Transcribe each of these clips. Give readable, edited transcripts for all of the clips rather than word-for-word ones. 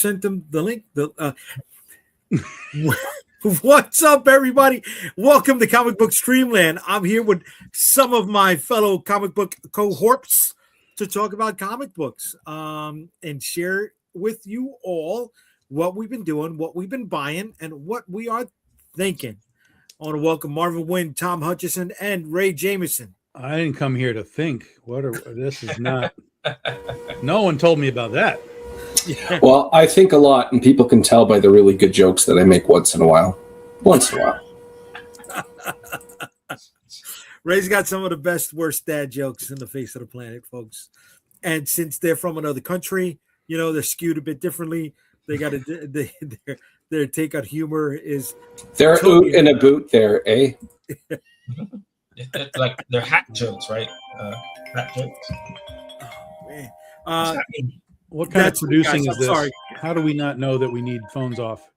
sent them the link. What's up, everybody? Welcome to Comic Book Streamland. I'm here with some of my fellow comic book cohorts to talk about comic books and share with you all what we've been doing, what we've been buying, and what we are thinking. I want to welcome Marvin Wynn, Tom Hutchison, and Ray Jameson. I didn't come here to think. This is not. No one told me about that. Yeah. Well, I think a lot, and people can tell by the really good jokes that I make once in a while. Ray's got some of the best, worst dad jokes in the face of the planet, folks. And since they're from another country, you know, they're skewed a bit differently. They got their take on humor is they're totally in a boot there, eh? It's like they're hat jokes, right? Hat jokes. Oh man. What kind of producing is this? Sorry. How do we not know that we need phones off?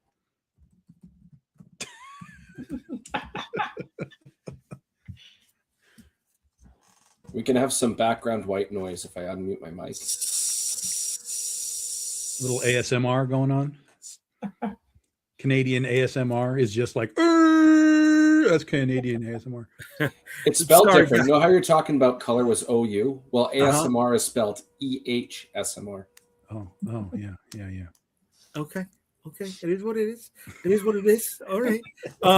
We can have some background white noise if I unmute my mic. Little ASMR going on. Canadian ASMR is just like, that's Canadian ASMR. It's spelled different. You know how you're talking about color was OU? Well, ASMR is spelled EHSMR. Oh, yeah. Okay. It is what it is. All right.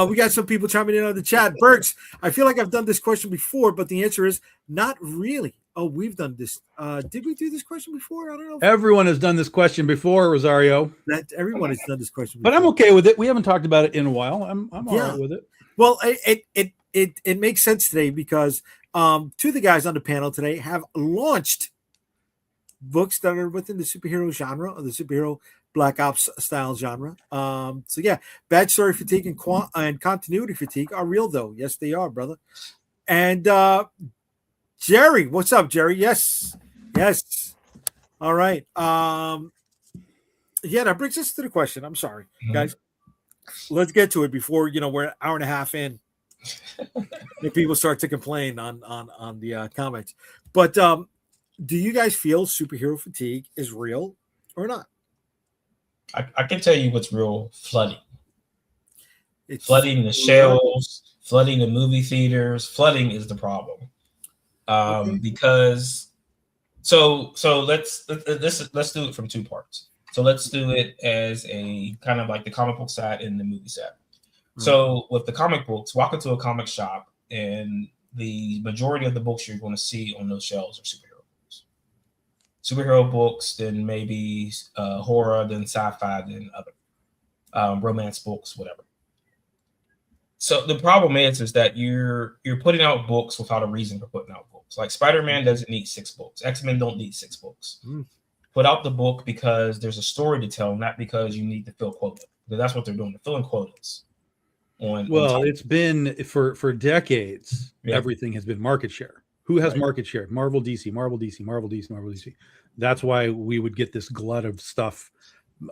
We got some people chiming in on the chat. Bergs, I feel like I've done this question before, but the answer is not really. Oh, we've done this. Did we do this question before? I don't know. Everyone has done this question before, Rosario. Everyone has done this question before. But I'm okay with it. We haven't talked about it in a while. I'm all right with it. Well, it makes sense today because two of the guys on the panel today have launched books that are within the superhero genre or the superhero Black Ops style genre. So yeah, bad story fatigue and continuity fatigue are real though. Yes, they are, brother. And Jerry, what's up, Jerry? Yes. All right. Yeah, that brings us to the question. I'm sorry, guys. Let's get to it before we're an hour and a half in. If people start to complain on the comments. But do you guys feel superhero fatigue is real or not? I can tell you what's real: flooding. It's flooding the shelves, flooding the movie theaters. Flooding is the problem. Because so let's do it from two parts. So let's do it as a kind of like the comic book side and the movie side. So with the comic books, walk into a comic shop and the majority of the books you're going to see on those shelves are superhero books. Superhero books, then maybe horror, then sci-fi, then other romance books, whatever. So the problem is that you're putting out books without a reason for putting out books. Like Spider-Man doesn't need 6 books. X-Men don't need 6 books. Put out the book because there's a story to tell, not because you need to fill quota. Because that's what they're doing. They're filling quotas. It's been for decades. Yeah. Everything has been market share. Who has market share? Marvel, DC, Marvel, DC, Marvel, DC, Marvel, DC. That's why we would get this glut of stuff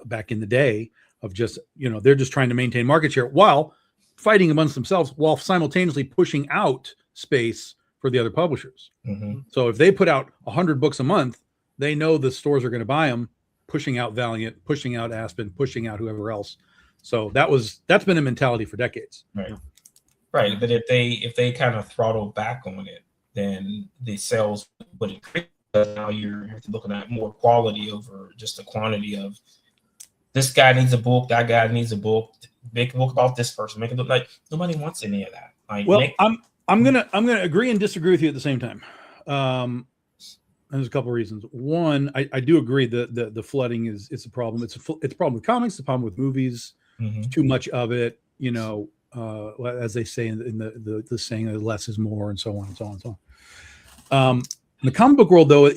back in the day of just, they're just trying to maintain market share while fighting amongst themselves while simultaneously pushing out space for the other publishers. So if they put out 100 books a month, they know the stores are going to buy them, pushing out Valiant, pushing out Aspen, pushing out whoever else. So that's been a mentality for decades. Right. But if they kind of throttle back on it, then the sales would increase. Now you're looking at more quality over just the quantity of this guy needs a book, that guy needs a book. Make a book about this person. Make it look like nobody wants any of that. I'm gonna agree and disagree with you at the same time. There's a couple of reasons. One, I do agree that the flooding is a problem. It's a problem with comics. It's a problem with movies. Too much of it. As they say in the saying that less is more, and so on and so on and so on. In the comic book world, though,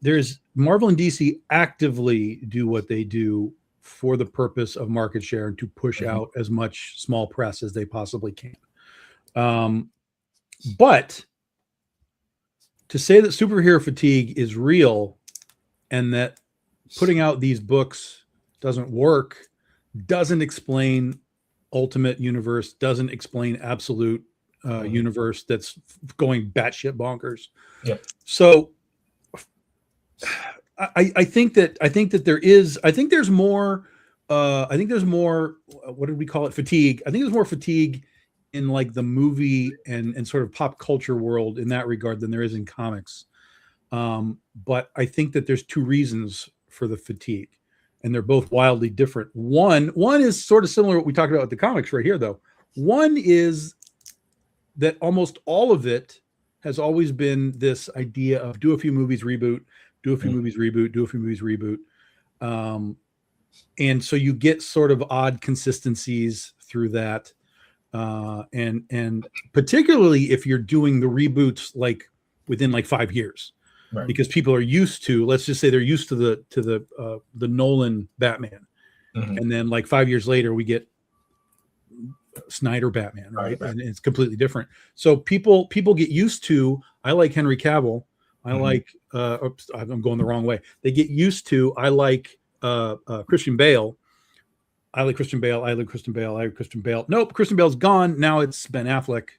there's Marvel and DC actively do what they do for the purpose of market share and to push out as much small press as they possibly can. But to say that superhero fatigue is real and that putting out these books doesn't work doesn't explain Ultimate Universe, doesn't explain Absolute Universe that's going batshit bonkers. Yep. So I think that there's more. What did we call it? Fatigue. I think there's more fatigue in like the movie and sort of pop culture world in that regard than there is in comics. But I think that there's two reasons for the fatigue, and they're both wildly different. One is sort of similar to what we talked about with the comics right here, though. One is that almost all of it has always been this idea of do a few movies, reboot, do a few movies, reboot, do a few movies, reboot. And so you get sort of odd consistencies through that. And particularly if you're doing the reboots like within like 5 years, right? Because people are used to, let's just say they're used to the Nolan Batman. And then like 5 years later we get Snyder Batman, right? And it's completely different. So people get used to, I like Henry Cavill. I like oops, I'm going the wrong way. They get used to, I like Christian Bale. I like Christian Bale. I like Christian Bale. I like Christian Bale. Nope, Christian Bale's gone. Now it's Ben Affleck.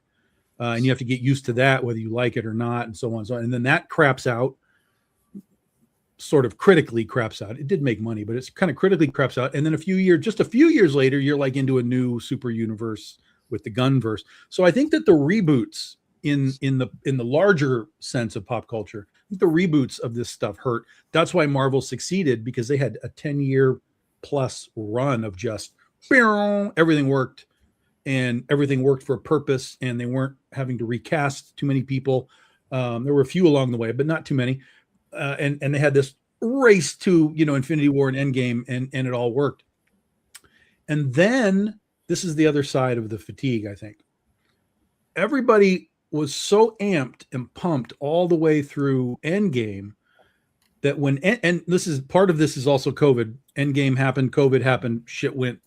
And you have to get used to that, whether you like it or not, and so on and so on. And then that craps out, sort of critically craps out. It did make money, but it's kind of critically craps out. And then just a few years later, you're like into a new super universe with the Gunverse. So I think that the reboots in the larger sense of pop culture, I think the reboots of this stuff hurt. That's why Marvel succeeded, because they had a 10-year plus run of just everything worked, and everything worked for a purpose, and they weren't having to recast too many people. There were a few along the way, but not too many. And they had this race to, Infinity War and Endgame, and it all worked. And then this is the other side of the fatigue, I think. Everybody was so amped and pumped all the way through Endgame that and this is part of this is also COVID. Endgame happened, COVID happened, shit went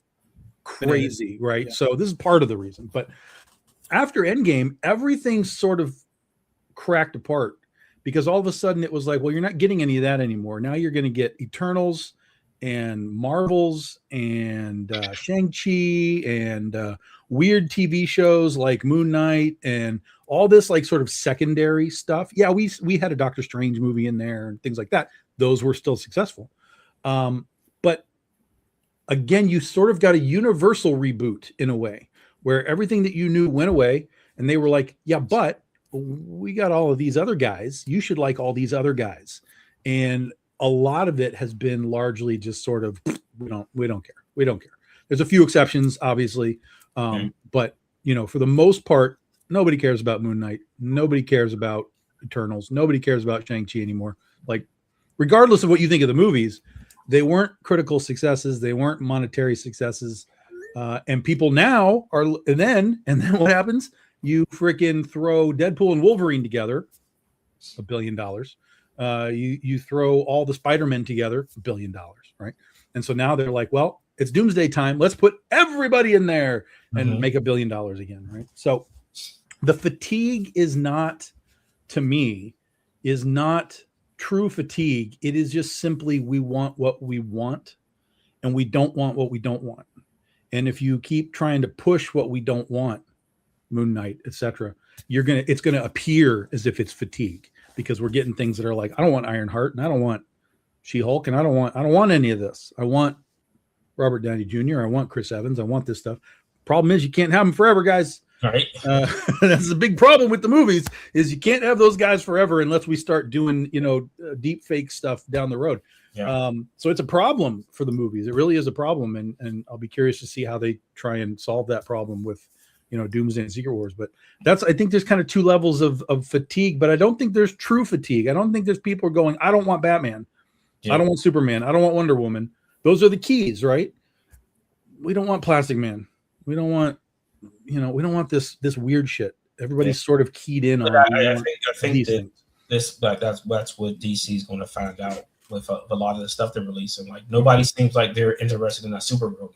crazy, right? Yeah. So this is part of the reason. But after Endgame, everything sort of cracked apart, because all of a sudden it was like, well, you're not getting any of that anymore. Now you're going to get Eternals and Marvels and Shang-Chi and weird TV shows like Moon Knight and all this like sort of secondary stuff. Yeah, we had a Doctor Strange movie in there and things like that. Those were still successful. But again, you sort of got a universal reboot in a way where everything that you knew went away, and they were like, yeah, but we got all of these other guys. You should like all these other guys. And a lot of it has been largely just sort of, we don't care. There's a few exceptions, obviously. But for the most part, nobody cares about Moon Knight. Nobody cares about Eternals. Nobody cares about Shang-Chi anymore. Like, regardless of what you think of the movies, they weren't critical successes. They weren't monetary successes. And people now are, and then what happens? You freaking throw Deadpool and Wolverine together, $1 billion. You throw all the Spider-Men together, $1 billion, right? And so now they're like, well, it's doomsday time. Let's put everybody in there and make $1 billion again, right? So the fatigue is not, to me, is not true fatigue. It is just simply we want what we want, and we don't want what we don't want. And if you keep trying to push what we don't want, Moon Knight, etc., it's gonna appear as if it's fatigue, because we're getting things that are like, I don't want Ironheart, and I don't want She-Hulk, and I don't want any of this. I want Robert Downey Jr. I want Chris Evans. I want this stuff. Problem is, you can't have them forever, guys. Right. That's the big problem with the movies, is you can't have those guys forever unless we start doing, deep fake stuff down the road. Yeah. So it's a problem for the movies. It really is a problem. And I'll be curious to see how they try and solve that problem with, Doomsday and Secret Wars. But I think there's kind of two levels of fatigue, but I don't think there's true fatigue. I don't think there's people going, I don't want Batman. Yeah. I don't want Superman. I don't want Wonder Woman. Those are the keys, right? We don't want Plastic Man. We don't want, we don't want this weird shit. Everybody's sort of keyed in on. I think that that's what DC is going to find out with a lot of the stuff they're releasing. Like, nobody seems like they're interested in a Supergirl movie.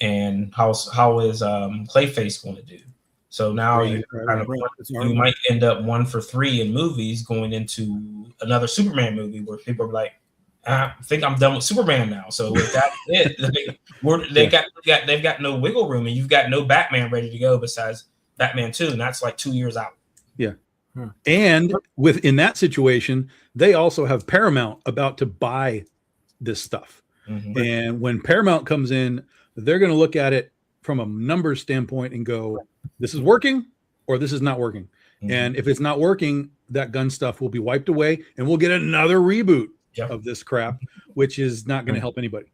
And how is Clayface going to do? So now you might end up 1 for 3 in movies going into another Superman movie where people are like, I think I'm done with Superman now. So with that, they've got no wiggle room, and you've got no Batman ready to go besides Batman 2, and that's like 2 years out. Yeah. And within that situation, they also have Paramount about to buy this stuff. And when Paramount comes in, they're going to look at it from a numbers standpoint and go, this is working or this is not working. And if it's not working, that gun stuff will be wiped away and we'll get another reboot of this crap, which is not going to help anybody.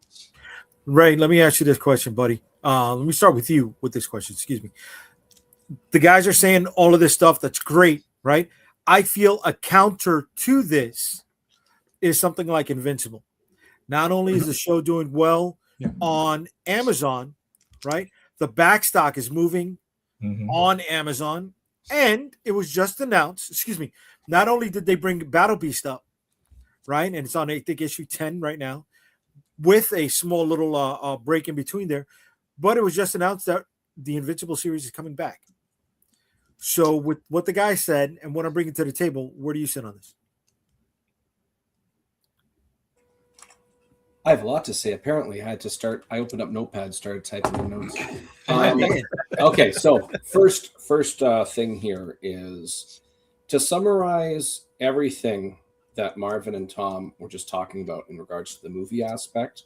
Ray, let me ask you this question, buddy. Let me start with you with this question. Excuse me. The guys are saying all of this stuff. That's great, right? I feel a counter to this is something like Invincible. Not only is the show doing well on Amazon, right? The backstock is moving on Amazon. And it was just announced, excuse me, not only did they bring Battle Beast up, right? And it's on, I think, issue 10 right now, with a small little break in between there. But it was just announced that the Invincible series is coming back. So with what the guy said and what I'm bringing to the table, where do you sit on this? I have a lot to say. Apparently, I opened up Notepad, started typing in notes. Okay, so first thing here is to summarize everything that Marvin and Tom were just talking about in regards to the movie aspect.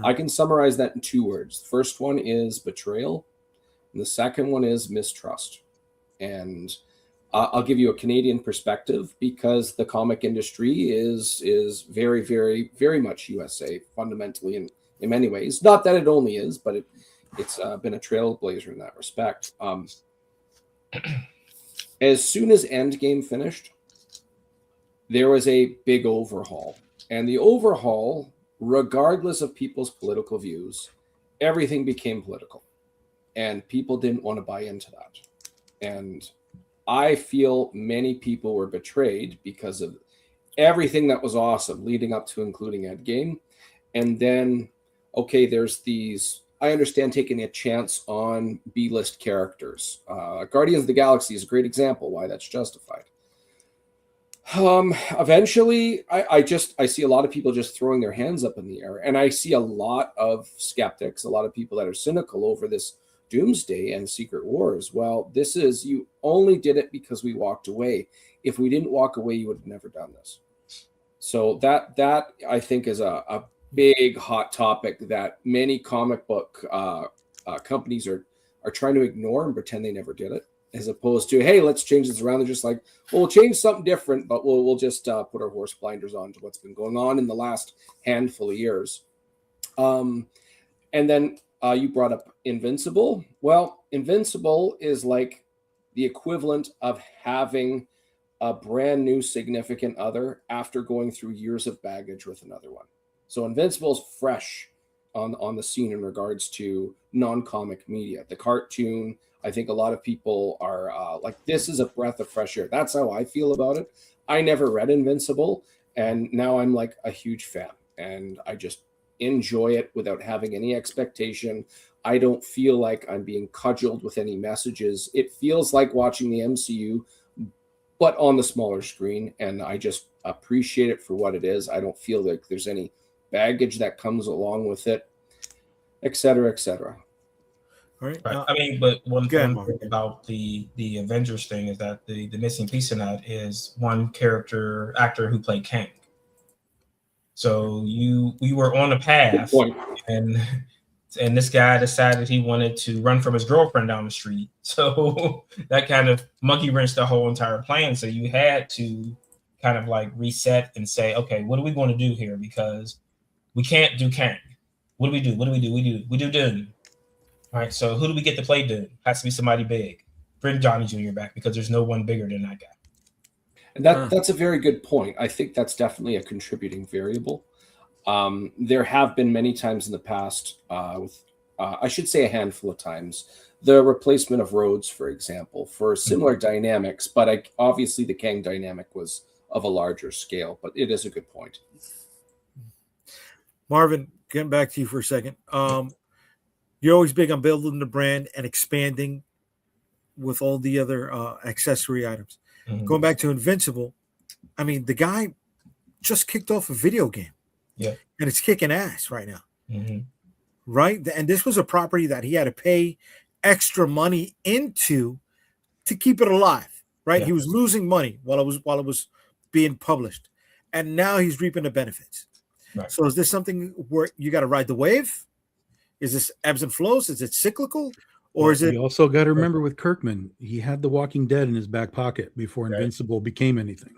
I can summarize that in 2 words. The first one is betrayal, and the second one is mistrust. And I'll give you a Canadian perspective because the comic industry is very, very, very much USA fundamentally in many ways. Not that it only is, but it's been a trailblazer in that respect. As soon as Endgame finished, there was a big overhaul. And the overhaul, regardless of people's political views, everything became political. And people didn't want to buy into that. And I feel many people were betrayed because of everything that was awesome leading up to including Endgame. And then, okay, there's these, I understand taking a chance on B-list characters. Guardians of the Galaxy is a great example why that's justified. Eventually, I see a lot of people just throwing their hands up in the air. And I see a lot of skeptics, a lot of people that are cynical over this Doomsday and Secret Wars. Well, this is, you only did it because we walked away. If we didn't walk away, you would have never done this. So that I think is a big hot topic that many comic book companies are trying to ignore and pretend they never did it, as opposed to, hey, let's change this around. They're just like, well, we'll change something different, but we'll just put our horse blinders on to what's been going on in the last handful of years. And then you brought up Invincible. Well, Invincible is like the equivalent of having a brand new significant other after going through years of baggage with another one. So Invincible is fresh on the scene in regards to non-comic media. The cartoon, I think a lot of people are like, this is a breath of fresh air. That's how I feel about it. I never read Invincible, and now I'm like a huge fan, and I just enjoy it without having any expectation. I don't feel like I'm being cudgeled with any messages. It feels like watching the MCU, but on the smaller screen, and I just appreciate it for what it is. I don't feel like there's any baggage that comes along with it, et cetera, et cetera. All right. I mean, but one thing about the Avengers thing is that the missing piece in that is one actor who played Kang. So we were on a path, and this guy decided he wanted to run from his girlfriend down the street. So that kind of monkey wrenched the whole entire plan. So you had to kind of like reset and say, okay, what are we going to do here? Because we can't do Kang. What do we do? We do Doom. All right. So who do we get to play Doom? Has to be somebody big. Bring Johnny Jr. back because there's no one bigger than that guy. And that's a very good point. I think that's definitely a contributing variable. There have been many times in the past, I should say a handful of times, the replacement of Rhodes, for example, for similar dynamics. But obviously the Kang dynamic was of a larger scale. But it is a good point. Marvin, getting back to you for a second. You're always big on building the brand and expanding with all the other accessory items. Mm-hmm. Going back to Invincible, I mean, the guy just kicked off a video game. Yeah. And it's kicking ass right now. Mm-hmm. Right? And this was a property that he had to pay extra money into to keep it alive. right? Yeah. He was losing money while it was being published, and now he's reaping the benefits. Right. So is this something where you got to ride the wave? Is this ebbs and flows? Is it cyclical, or is it? You also got to remember with Kirkman, he had The Walking Dead in his back pocket before Invincible became anything.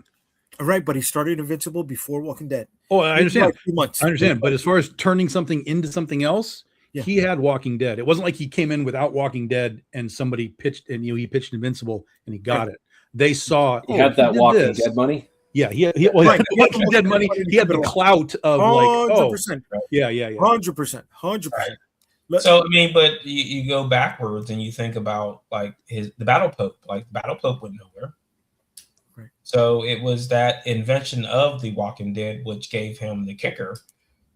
Right, but he started Invincible before Walking Dead. Oh, I understand. Like 2 months. I understand. But as far as turning something into something else, Yeah. he had Walking Dead. It wasn't like he came in without Walking Dead and somebody pitched, and he pitched Invincible and he got it. They saw He had that Walking Dead money. Yeah, he had the Walking Dead money. He had the clout of 100%. Yeah. 100%. So I mean, but you go backwards and you think about like the Battle Pope. Like Battle Pope went nowhere. Right. So it was that invention of the Walking Dead which gave him the kicker.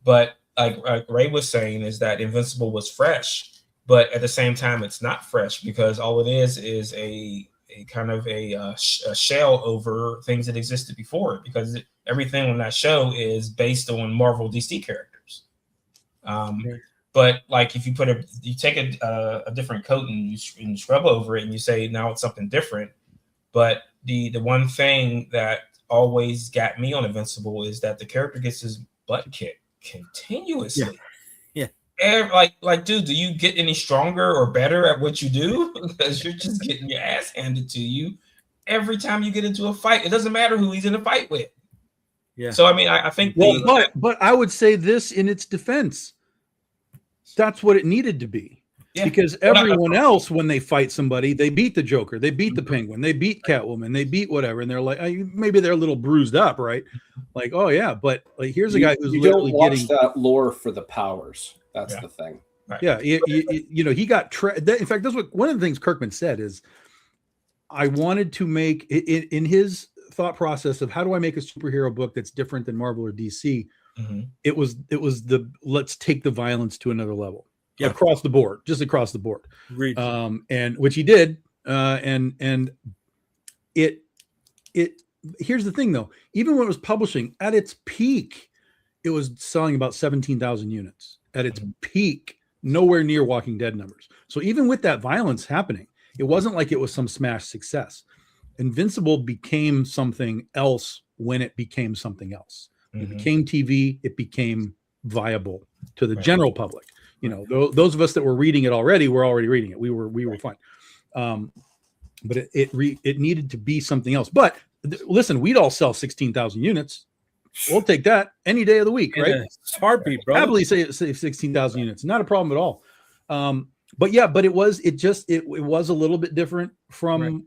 But like Ray was saying, is that Invincible was fresh, but at the same time, it's not fresh because all it is a kind of a shell over things that existed before it, because everything on that show is based on Marvel DC characters. But like if you take a different coat and you scrub over it and you say now it's something different. But the one thing that always got me on Invincible is that the character gets his butt kicked continuously. Yeah. Like, dude, do you get any stronger or better at what you do? Because you're just getting your ass handed to you every time you get into a fight. It doesn't matter who he's in a fight with. Yeah. So I mean, I think. But I would say this in its defense. That's what it needed to be. Yeah. Because everyone else, when they fight somebody, they beat the Joker, they beat the Penguin, they beat Catwoman, they beat whatever, and they're like, maybe they're a little bruised up, right? Like, oh yeah, but like here's a guy who's literally getting that lore for the powers. That's the thing. Right. Yeah, you know, he got. In fact, that's what one of the things Kirkman said is, I wanted to make it in his thought process of how do I make a superhero book that's different than Marvel or DC. Mm-hmm. It was the let's take the violence to another level. Yeah. Across the board, just across the board. Agreed. And which he did. And it here's the thing though, even when it was publishing at its peak, it was selling about 17,000 units at its peak, nowhere near Walking Dead numbers. So even with that violence happening, it wasn't like it was some smash success. Invincible became something else when it became something else. It became TV, it became viable to the general public. You know, those of us that were reading it already were already reading it. We were fine. But it needed to be something else. But listen, we'd all sell 16,000 units. We'll take that any day of the week, right? It's heartbeat, bro. Happily say 16,000 units. Not a problem at all. But it was a little bit different from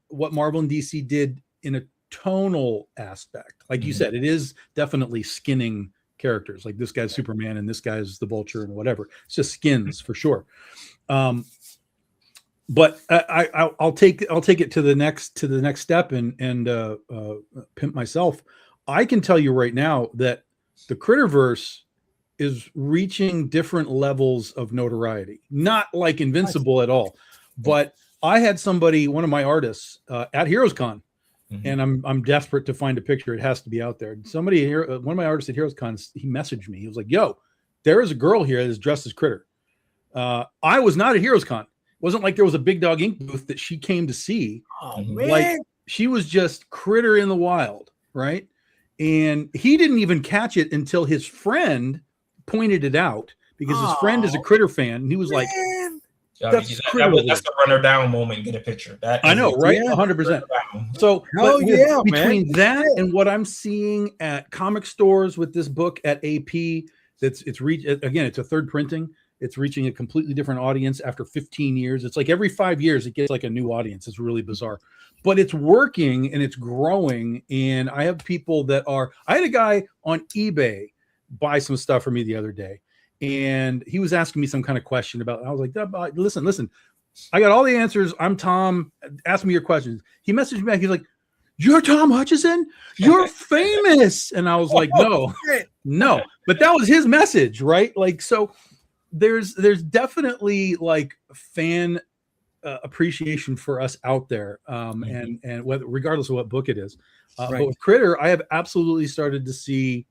what Marvel and DC did in a tonal aspect. Like you said, it is definitely skinning characters. Like this guy's Superman and this guy's the Vulture and whatever. It's just skins for sure. But I'll take it to the next step and pimp myself. I can tell you right now that the Critterverse is reaching different levels of notoriety. Not like Invincible at all, but I had somebody, one of my artists at HeroesCon, and I'm desperate to find a picture. It has to be out there. Somebody here, one of my artists at HeroesCon, he messaged me. He was like, "Yo, there is a girl here that's dressed as Critter." I was not at HeroesCon. It wasn't like there was a Big Dog Ink booth that she came to see. Oh, man. Like she was just Critter in the wild, right? And he didn't even catch it until his friend pointed it out because his friend is a Critter fan, and he was like, that's the runner down moment. Get a picture. I know, right? 100%. So between that and what I'm seeing at comic stores with this book at AP, it's a third printing. It's reaching a completely different audience after 15 years. It's like every 5 years it gets like a new audience. It's really bizarre, but it's working and it's growing. And I have people I had a guy on eBay buy some stuff for me the other day. And he was asking me some kind of question about, I was like, listen, I got all the answers. I'm Tom. Ask me your questions. He messaged me back. He's like, "You're Tom Hutchison? You're famous." And I was like, no, but that was his message, right? Like, so there's definitely like fan appreciation for us out there. And regardless of what book it is, but with Critter, I have absolutely started to see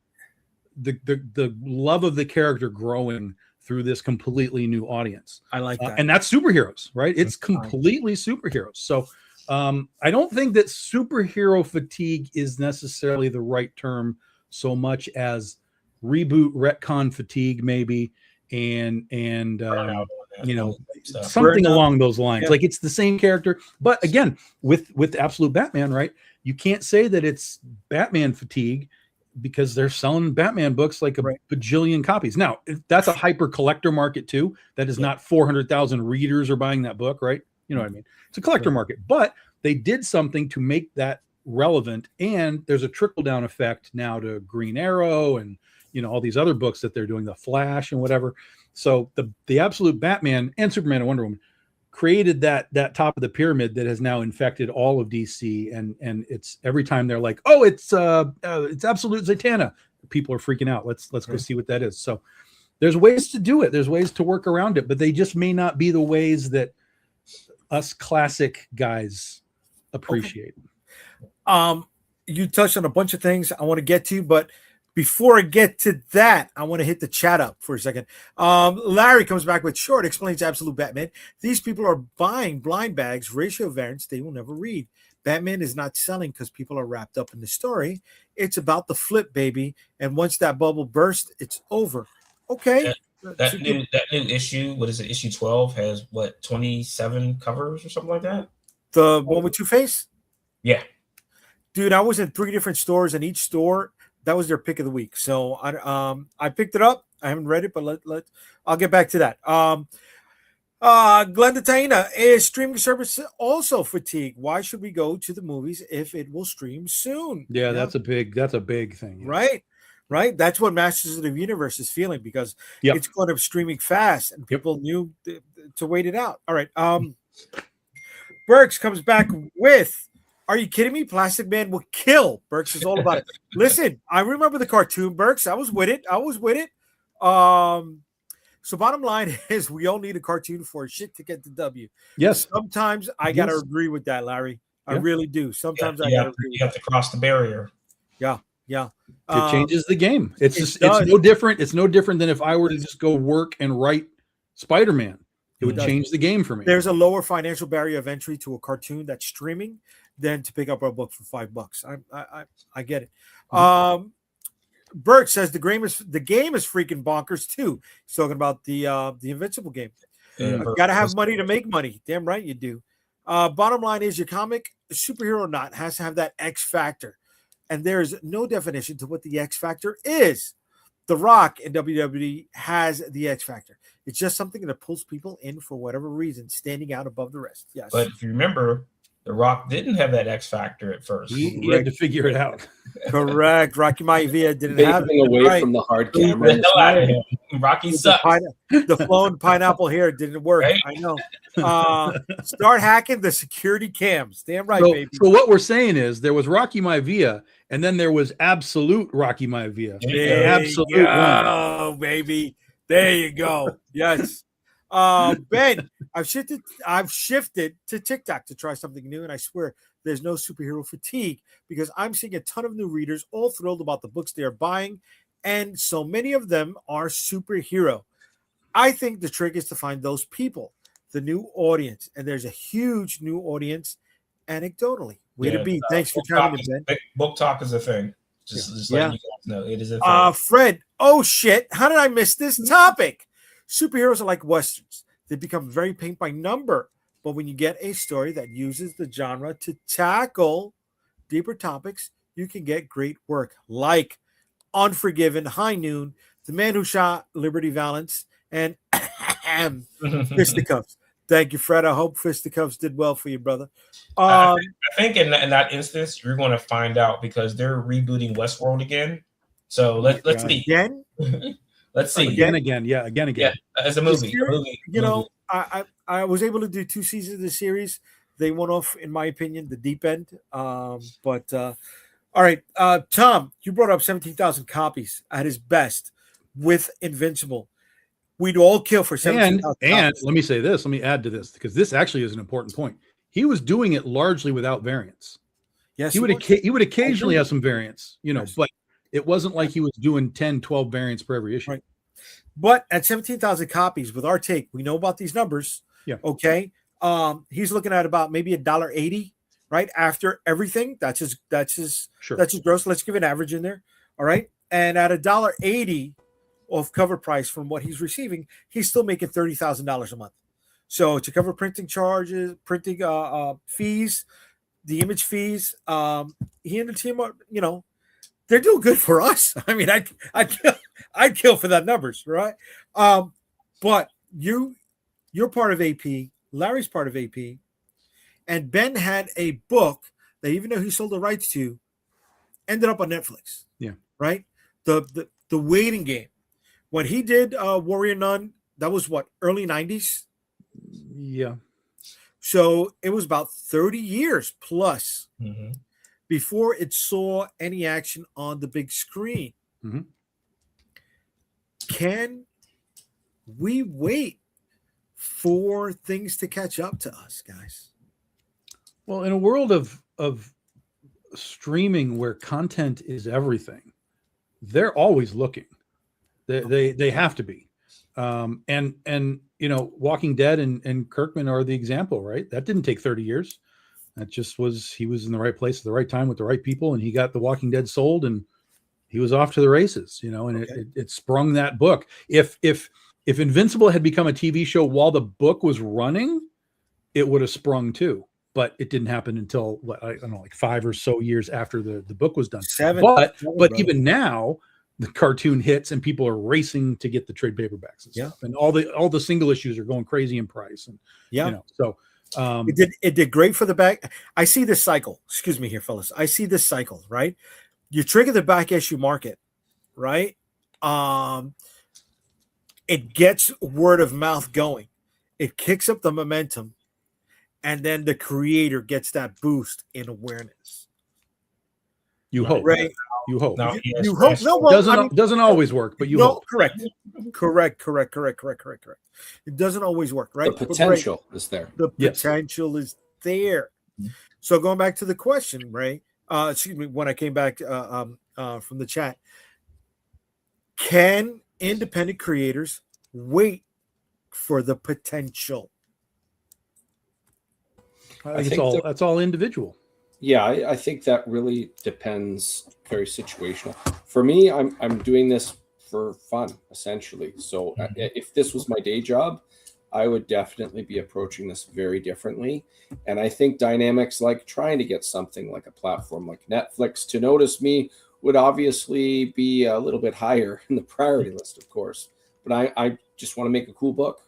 the love of the character growing through this completely new audience. I like that. And that's superheroes, right? It's completely superheroes. So I don't think that superhero fatigue is necessarily the right term so much as reboot retcon fatigue, maybe, and you know, something along those lines. Like it's the same character, but again, with Absolute Batman, right? You can't say that it's Batman fatigue because they're selling Batman books like a bajillion copies. Now, that's a hyper collector market too. That is not 400,000 readers are buying that book, right? You know what I mean? It's a collector market, but they did something to make that relevant. And there's a trickle down effect now to Green Arrow and, you know, all these other books that they're doing, The Flash and whatever. So the Absolute Batman and Superman and Wonder Woman created that top of the pyramid that has now infected all of DC. And it's every time they're like, oh, it's Absolute Zatanna, people are freaking out. Let's go see what that is. So there's ways to do it. There's ways to work around it, but they just may not be the ways that us classic guys appreciate. You touched on a bunch of things I want to get to, but before I get to that, I want to hit the chat up for a second. Larry comes back with short, explains Absolute Batman. These people are buying blind bags, ratio variants they will never read. Batman is not selling because people are wrapped up in the story. It's about the flip, baby. And once that bubble bursts, it's over. Okay. That new issue, what is it? Issue 12 has what, 27 covers or something like that? The one with Two-Face? Yeah. Dude, I was in 3 different stores, and each store, that was their pick of the week. So I picked it up. I haven't read it, but I'll get back to that. Glenda Taina, is streaming service also fatigue? Why should we go to the movies if it will stream soon? Yeah, that's a big thing. Yeah. Right. That's what Masters of the Universe is feeling because it's going to be streaming fast and people knew to wait it out. All right. Burks comes back with, are you kidding me? Plastic Man will kill. Burks is all about it. Listen, I remember the cartoon, Burks. I was with it. So bottom line is we all need a cartoon for shit to get the W. Yes. Sometimes I got to agree with that, Larry. I really do. Sometimes you have to cross the barrier. Yeah. It changes the game. It's no different. It's no different than if I were to just go work and write Spider-Man. It would change the game for me. There's a lower financial barrier of entry to a cartoon that's streaming than to pick up a book for $5. I get it. Bert says the game is freaking bonkers too. He's talking about the Invincible game. Got to have money to make money. Damn right you do. Bottom line is your comic, superhero or not, has to have that X factor. And there's no definition to what the X factor is. The Rock in WWE has the X factor. It's just something that pulls people in for whatever reason, standing out above the rest. Yes. But if you remember, The Rock didn't have that X factor at first. He had to figure it out. Correct. Rocky Maivia didn't have it. Away from the hard camera. Rocky sucks. The flown pineapple hair didn't work. Right? I know. Start hacking the security cams. Damn right, baby. So what we're saying is there was Rocky Maivia, and then there was Absolute Rocky Maivia. Absolute one. Oh, baby. There you go. Yes. Ben, I've shifted to TikTok to try something new, and I swear there's no superhero fatigue because I'm seeing a ton of new readers all thrilled about the books they are buying, and so many of them are superhero. I think the trick is to find those people, the new audience, and there's a huge new audience anecdotally. Way to be. Thanks for chiming in, Ben. Book talk is a thing. Just letting you guys know, it is a thing. Fred, oh shit, how did I miss this topic? Superheroes are like Westerns. They become very paint by number. But when you get a story that uses the genre to tackle deeper topics, you can get great work like Unforgiven, High Noon, The Man Who Shot Liberty Valance, and Fisticuffs. Thank you, Fred. I hope Fisticuffs did well for you, brother. I think in that instance, you're going to find out because they're rebooting Westworld again. So let's see. Again? Let's see. Again. Yeah, as a movie. I was able to do 2 seasons of the series. They went off, in my opinion, the deep end. All right. Tom, you brought up 17,000 copies at his best with Invincible. We'd all kill for 17,000 And let me say this. Let me add to this because this actually is an important point. He was doing it largely without variants. Yes, he would occasionally have some variants, but it wasn't like he was doing 10, 12 variants per every issue. Right. But at 17,000 copies with our take, we know about these numbers. Yeah. Okay. He's looking at about maybe $1.80 right? After everything, that's his Sure. that's his gross. Let's give an average in there. All right. And at $1.80 of cover price from what he's receiving, he's still making $30,000 a month. So to cover printing charges, printing fees, the image fees, he and the team are, they're doing good for us. I mean, I'd kill for that numbers, right? But you're part of AP, Larry's part of AP, and Ben had a book that, even though he sold the rights to, ended up on Netflix. Yeah. Right? The waiting game. When he did Warrior Nun, that was what, early 90s? Yeah. So it was about 30 years plus Mm-hmm. before it saw any action on the big screen. Mm-hmm. Can we wait for things to catch up to us, guys? Well, in a world of streaming where content is everything, they're always looking. They have to be. And Walking Dead and Kirkman are the example, right? That didn't take 30 years. That just was, he was in the right place at the right time with the right people, and he got The Walking Dead sold, and he was off to the races, and Okay. it sprung that book. If Invincible had become a TV show while the book was running, it would have sprung too. But it didn't happen until I don't know, like 5 or so years after the book was done. Seven, But bro. even now, the cartoon hits and people are racing to get the trade paperbacks and stuff. And all the single issues are going crazy in price. And so it did great for the back. I see this cycle. Excuse me here, fellas. I see this cycle, right? You trigger the back issue market, right? It gets word of mouth going. It kicks up the momentum, and then the creator gets that boost in awareness. you hope. Right? You hope. No, You hope. No, well, doesn't always work, but you hope. Correct. It doesn't always work, right? The potential is there. The Yes. potential is there. So going back to the question, Ray, excuse me, when I came back from the chat, can independent creators wait for the potential? I think that's all individual. Yeah, I think that really depends. Very situational. For me, I'm doing this for fun, essentially. So if this was my day job, I would definitely be approaching this very differently. And I think dynamics like trying to get something like a platform like Netflix to notice me would obviously be a little bit higher in the priority list, of course. But I just want to make a cool book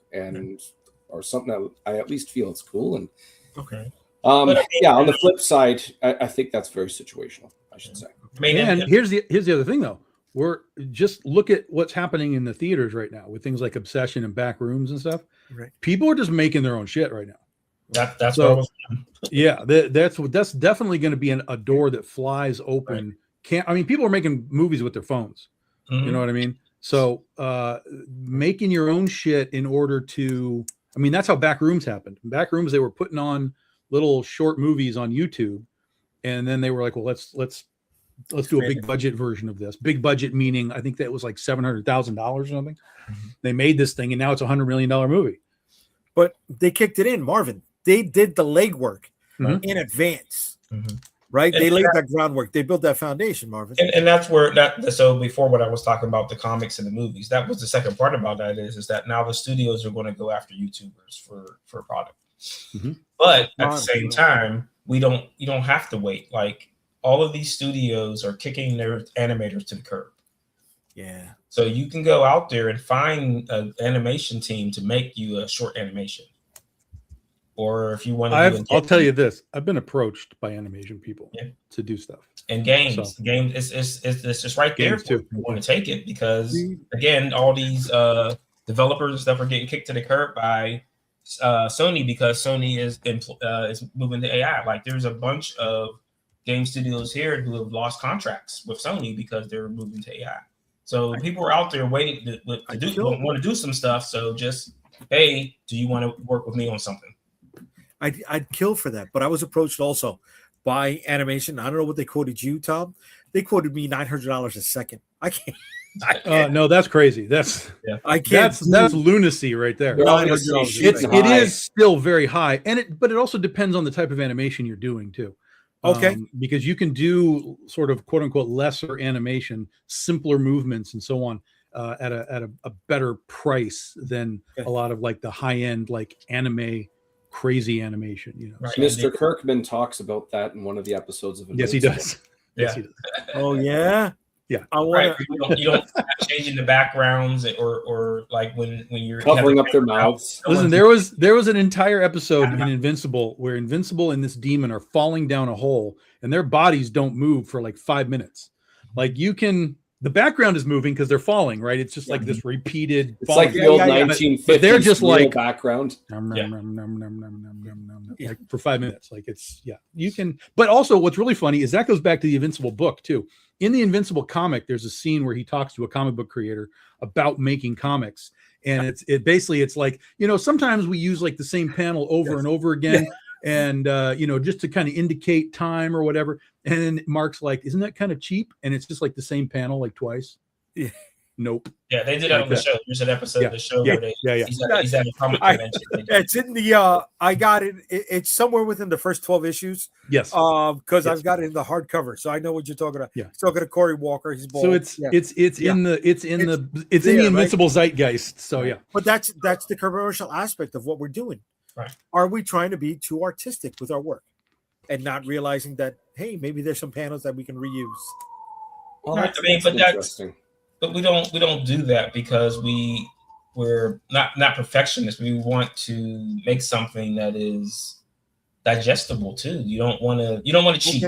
or something that I at least feel it's cool. And Okay. on the flip side, I think that's very situational, I should say. And here's the other thing, though. We're just look at what's happening in the theaters right now with things like Obsession and Back Rooms and stuff. Right. People are just making their own shit right now. That's So, what I was yeah, that's definitely going to be a door that flies open. People are making movies with their phones. Mhm. You know what I mean? So making your own shit in order to, that's how Back Rooms happened. In Back Rooms, they were putting on little short movies on YouTube, and then they were like, well, let's do a big budget version of this. Big budget meaning I think that was like $700,000 or something. Mm-hmm. They made this thing, and now it's $100 million movie. But they kicked it in, Marvin. They did the legwork in advance, right? And they laid that groundwork. They built that foundation, Marvin. And that's where so before what I was talking about, the comics and the movies, that was the second part about that is that now the studios are going to go after YouTubers for a product. But at the same time, you don't have to wait. Like all of these studios are kicking their animators to the curb. Yeah. So you can go out there and find an animation team to make you a short animation. Or if you want to, I'll tell you this: I've been approached by animation people to do stuff. And games, it's just right there Games too. if you want to take it, because again, all these developers and stuff are getting kicked to the curb by Sony, because Sony is moving to AI. Like there's a bunch of game studios here who have lost contracts with Sony because they're moving to AI. So people are out there waiting to want to do some stuff. So just, hey, do you want to work with me on something? I'd kill for that, but I was approached also by animation. I don't know what they quoted you, Tom. They quoted me $900 a second. I can't. No, that's crazy. I can't. That's lunacy right there. They're all gonna It say is- shooting It high. is still very high, but it also depends on the type of animation you're doing too. Okay. Because you can do sort of quote unquote lesser animation, simpler movements, and so on at a better price than a lot of like the high end like anime crazy animation. You know, Right. Mr. Kirkman talks about that in one of the episodes of yes, he does. Yeah. Yes, he does. Oh yeah. Yeah. I want Right. You don't have changing the backgrounds or like when you're covering up their mouths. Listen, there was an entire episode in Invincible where Invincible and this demon are falling down a hole and their bodies don't move for like 5 minutes. Like the background is moving because they're falling, right? It's just like this repeated It's falling. like the old 1950s but they're just real like background. Like for 5 minutes. Like you can, but also what's really funny is that goes back to the Invincible book too. In the Invincible comic, there's a scene where he talks to a comic book creator about making comics. And it's like, sometimes we use like the same panel over and over again. And, just to kind of indicate time or whatever. And Mark's like, isn't that kind of cheap? And it's just like the same panel, like twice. Yeah. Nope. Yeah, they did that on the show. There's an episode of the show where he's at a comic convention. It's in the I got it. It's somewhere within the first 12 issues. Yes. Because I've got it in the hardcover, so I know what you're talking about. Yeah. Talking to Corey Walker, he's bald. So it's in the Invincible zeitgeist. So yeah. But that's the commercial aspect of what we're doing. Right. Are we trying to be too artistic with our work and not realizing that, hey, maybe there's some panels that we can reuse? Well, Right, but interesting. But we don't do that because we're not perfectionists. We want to make something that is digestible too. You don't want to cheat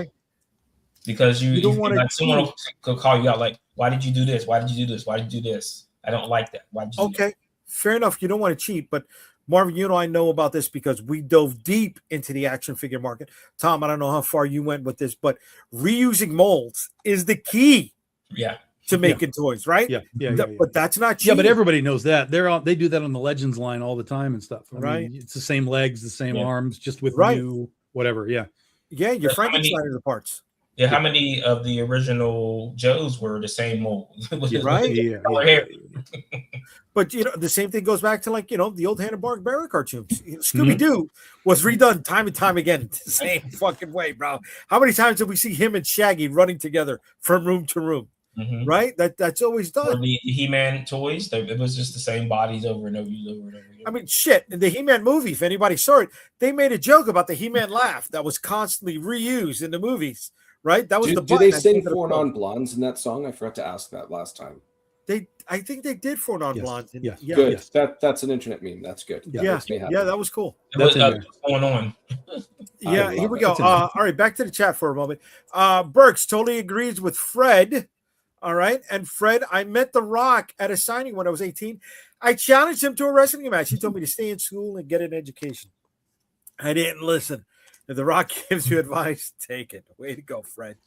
because you don't want like someone could call you out like, why did you do this? Why did you do this? Why did you do this? I don't like that. Why did you do that? Fair enough. You don't want to cheat, but Marvin, I know about this because we dove deep into the action figure market. Tom, I don't know how far you went with this, but reusing molds is the key. Yeah. To making toys, right? Yeah. But that's not cheap. Yeah, but everybody knows that. They do that on the Legends line all the time and stuff. I right. mean, it's the same legs, the same arms, just with new whatever. Yeah. Yeah, you're Frankenstein the parts. Yeah, how many of the original Joes were the same mold? Right. Hair. But the same thing goes back to like the old Hanna-Barbera cartoons. Scooby-Doo was redone time and time again the same fucking way, bro. How many times did we see him and Shaggy running together from room to room? Mm-hmm. Right? That's always done. Or the He-Man toys, it was just the same bodies over and over and over and over. I mean, shit. In the He-Man movie, if anybody saw it, they made a joke about the He-Man laugh that was constantly reused in the movies. Right? That was do they sing Four Non-Blondes in that song? I forgot to ask that last time. I think they did Four Non-Blondes. Yes. Yeah. Good. Yes. That's an internet meme. That's good. Yeah, that was cool. What's going on? Yeah, here we go. All right, back to the chat for a moment. Burks totally agrees with Fred. All right. And Fred, I met The Rock at a signing when I was 18. I challenged him to a wrestling match. He told me to stay in school and get an education. I didn't listen. If The Rock gives you advice, take it. Way to go, Fred.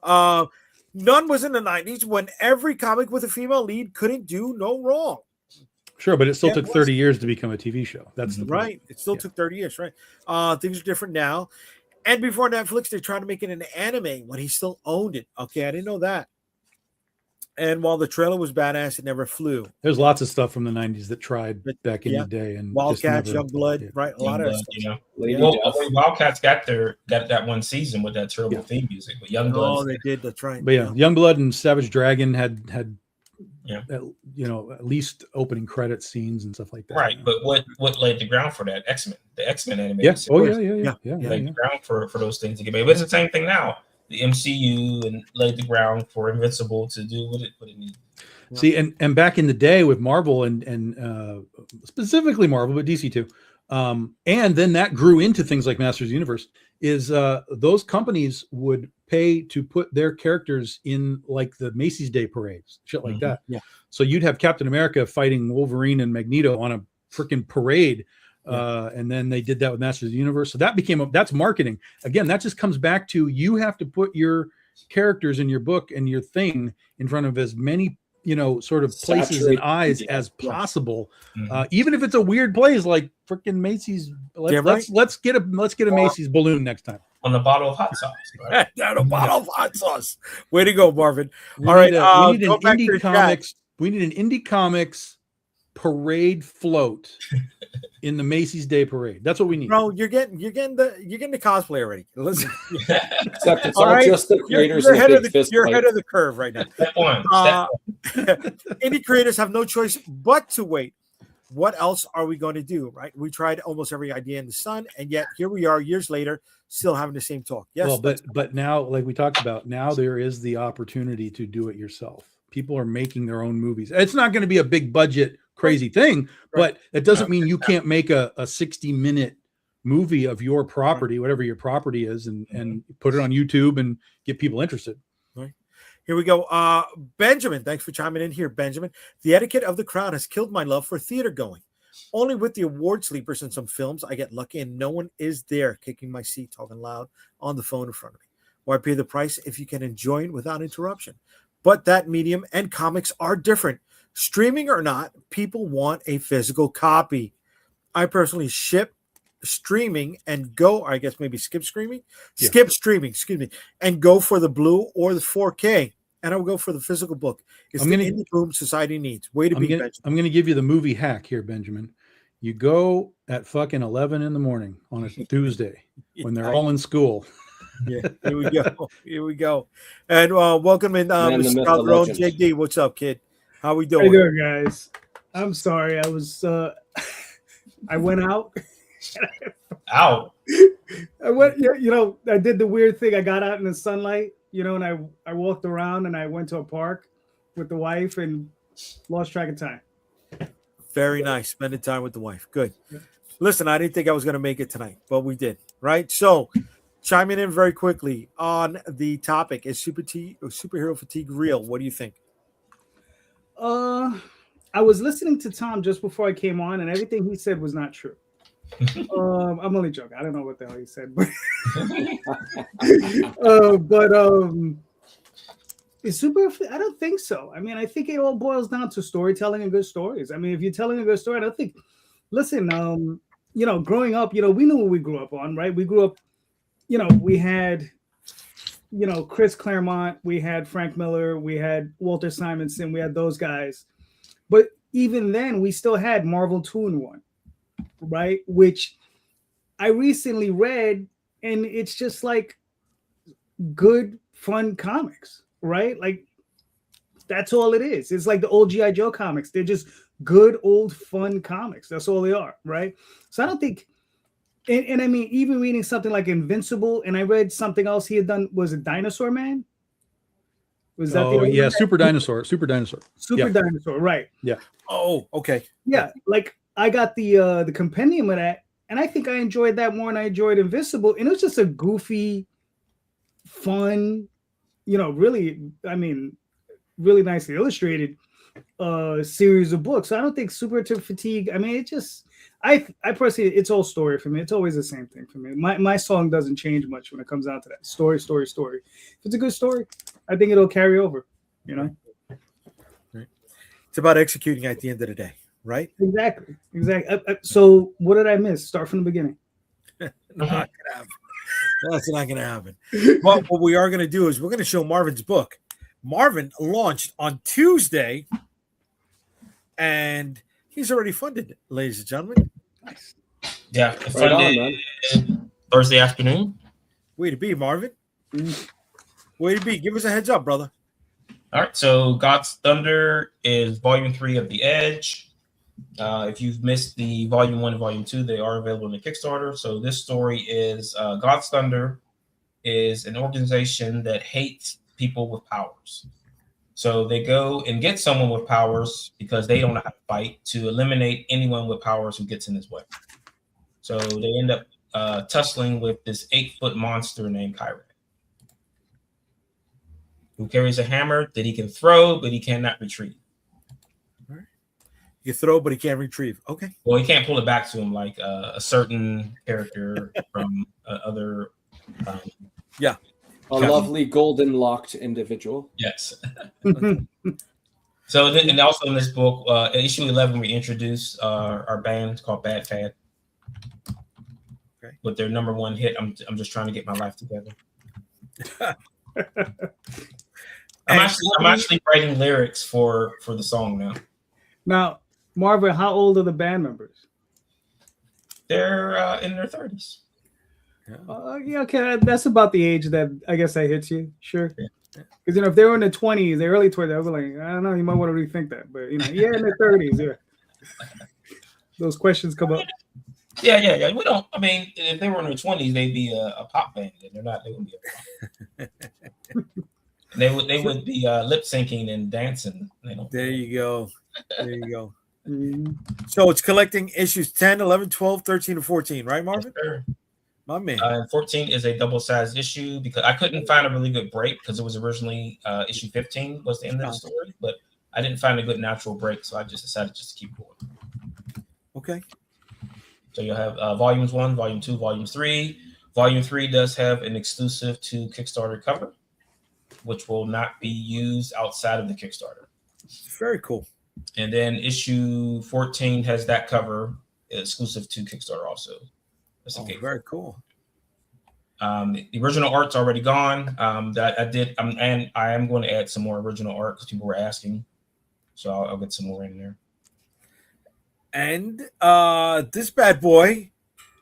None was in the 90s when every comic with a female lead couldn't do no wrong. Sure, but it still took 30 years to become a TV show. That's the right. It still took 30 years, right? Things are different now. And before Netflix, they're trying to make it an anime when he still owned it. Okay, I didn't know that. And while the trailer was badass, it never flew. There's lots of stuff from the 90s that tried back in the day. And Wildcats, Youngblood, right? A lot of stuff. Wildcats got that one season with that terrible theme music. But Youngblood. Oh, they did. That's right. But Youngblood and Savage Dragon had at least opening credit scenes and stuff like that. Right. But what laid the ground for that? X-Men. The X-Men animated series. Laid the ground for those things to get made. But it's the same thing now. The MCU and laid the ground for Invincible to do what it needed. See, and back in the day with Marvel and specifically Marvel, but DC too, and then that grew into things like Masters of the Universe. Is those companies would pay to put their characters in like the Macy's Day parades, shit like that. Yeah. So you'd have Captain America fighting Wolverine and Magneto on a freaking parade. And then they did that with Masters of the Universe. So that's marketing. Again, that just comes back to you have to put your characters in your book and your thing in front of as many, sort of places and eyes as possible. Even if it's a weird place like freaking Macy's. Let's get a Macy's balloon next time. on a bottle of hot sauce. Right? Down a bottle of hot sauce. Way to go, Marvin. We All right, need go an back to indie the chat. comics. We need an indie comics parade float in the Macy's Day Parade. That's what we need. Bro, you're getting the cosplay already. Listen, Except it's All all right. just the creators you're in a ahead of big the fist you're fight. ahead of the curve right now. Step one. Indie creators have no choice but to wait. What else are we going to do? Right? We tried almost every idea in the sun, and yet here we are years later, still having the same talk. Yes, Well, but now, like we talked about, now there is the opportunity to do it yourself. People are making their own movies. It's not going to be a big budget, crazy thing, but it doesn't mean you can't make a 60-minute movie of your property, whatever your property is, and put it on YouTube and get people interested. Right. Here we go. Benjamin, thanks for chiming in here, Benjamin. The etiquette of the crowd has killed my love for theater going. Only with the award sleepers in some films, I get lucky and no one is there kicking my seat, talking loud on the phone in front of me. Why pay the price if you can enjoy it without interruption? But that medium and comics are different. Streaming or not, people want a physical copy. I personally ship streaming and go, I guess maybe skip streaming, and go for the blue or the 4K. And I will go for the physical book. It's the indie boom society needs. Way to be, Benjamin. I'm going to give you the movie hack here, Benjamin. You go at fucking 11 in the morning on a Tuesday when they're all in school. Yeah, here we go. Here we go. And welcome in, Mr. Calderon. JD, what's up, kid? How we doing? How you doing, guys? I'm sorry. I was I went out. Out. I went, I did the weird thing. I got out in the sunlight, and I walked around and I went to a park with the wife and lost track of time. Very nice. Spending time with the wife. Good. Listen, I didn't think I was going to make it tonight, but we did. Right? So, chiming in very quickly on the topic, is superhero fatigue real? What do you think? I was listening to Tom just before I came on, and everything he said was not true. I'm only joking. I don't know what the hell he said, but is super? I don't think so. I mean, I think it all boils down to storytelling and good stories. I mean, if you're telling a good story, I don't think. Listen, growing up, we knew what we grew up on, right? We grew up, we had, Chris Claremont, we had Frank Miller, we had Walter Simonson, we had those guys. But even then, we still had Marvel 2-in-1, right? Which I recently read, and it's just like good, fun comics, right? Like, that's all it is. It's like the old G.I. Joe comics. They're just good, old, fun comics. That's all they are, right? So I don't think, and I mean, even reading something like Invincible, and I read something else he had done, was it Dinosaur Man? Was that Super Dinosaur, Dinosaur, right? Yeah. Oh, okay. Yeah, like I got the compendium of that, and I think I enjoyed that more than I enjoyed Invincible, and it was just a goofy, fun, really, I mean, really nicely illustrated series of books. So I don't think super to fatigue. I mean, it just, I personally, it's all story for me. It's always the same thing for me. My song doesn't change much when it comes down to that. Story. If it's a good story, I think it'll carry over, Right. It's about executing at the end of the day, right? Exactly. So what did I miss? Start from the beginning. Not gonna happen. That's not gonna happen. But what we are gonna do is we're gonna show Marvin's book. Marvin launched on Tuesday, and he's already funded, ladies and gentlemen. Nice. Yeah, funded Thursday afternoon. Way to be, Marvin. Way to be. Give us a heads up, brother. All right, so God's Thunder is Volume 3 of The Edge. If you've missed the Volume 1 and Volume 2, they are available in the Kickstarter. So this story is God's Thunder is an organization that hates people with powers. So they go and get someone with powers because they don't know how to fight, to eliminate anyone with powers who gets in his way. So they end up tussling with this 8-foot monster named Kyron, who carries a hammer that he can throw, but he cannot retrieve. All right. You throw, but he can't retrieve. Okay. Well, he can't pull it back to him like a certain character from other. Yeah. Lovely golden locked individual. Yes. So, and also in this book, issue 11, we introduce our band called Bad Fad. Okay. with their number one hit. I'm just trying to get my life together. I'm actually writing lyrics for the song now. Now, Marvin, how old are the band members? They're in their 30s. Yeah, okay, that's about the age that I guess that hits you. Sure. Because if they were in their 20s, the early 20s, I was like, I don't know, you might want to rethink that. But in their 30s, yeah. Those questions come up. Yeah. We don't. I mean, if they were in their 20s, they'd be a pop band. And they're not. They wouldn't be a pop. They would be lip syncing and dancing. There you go. Mm-hmm. So it's collecting issues 10, 11, 12, 13, and 14, right, Marvin? Yes, sir. My man. 14 is a double-sized issue because I couldn't find a really good break because it was originally issue 15 was the end of the story, but I didn't find a good natural break, so I just decided to keep going. Okay. So you'll have volumes 1, volume 2, volume 3. Volume 3 does have an exclusive to Kickstarter cover, which will not be used outside of the Kickstarter. Very cool. And then issue 14 has that cover exclusive to Kickstarter also. Very cool. The original art's already gone. That I did, and I am going to add some more original art because people were asking. So I'll get some more in there. And this bad boy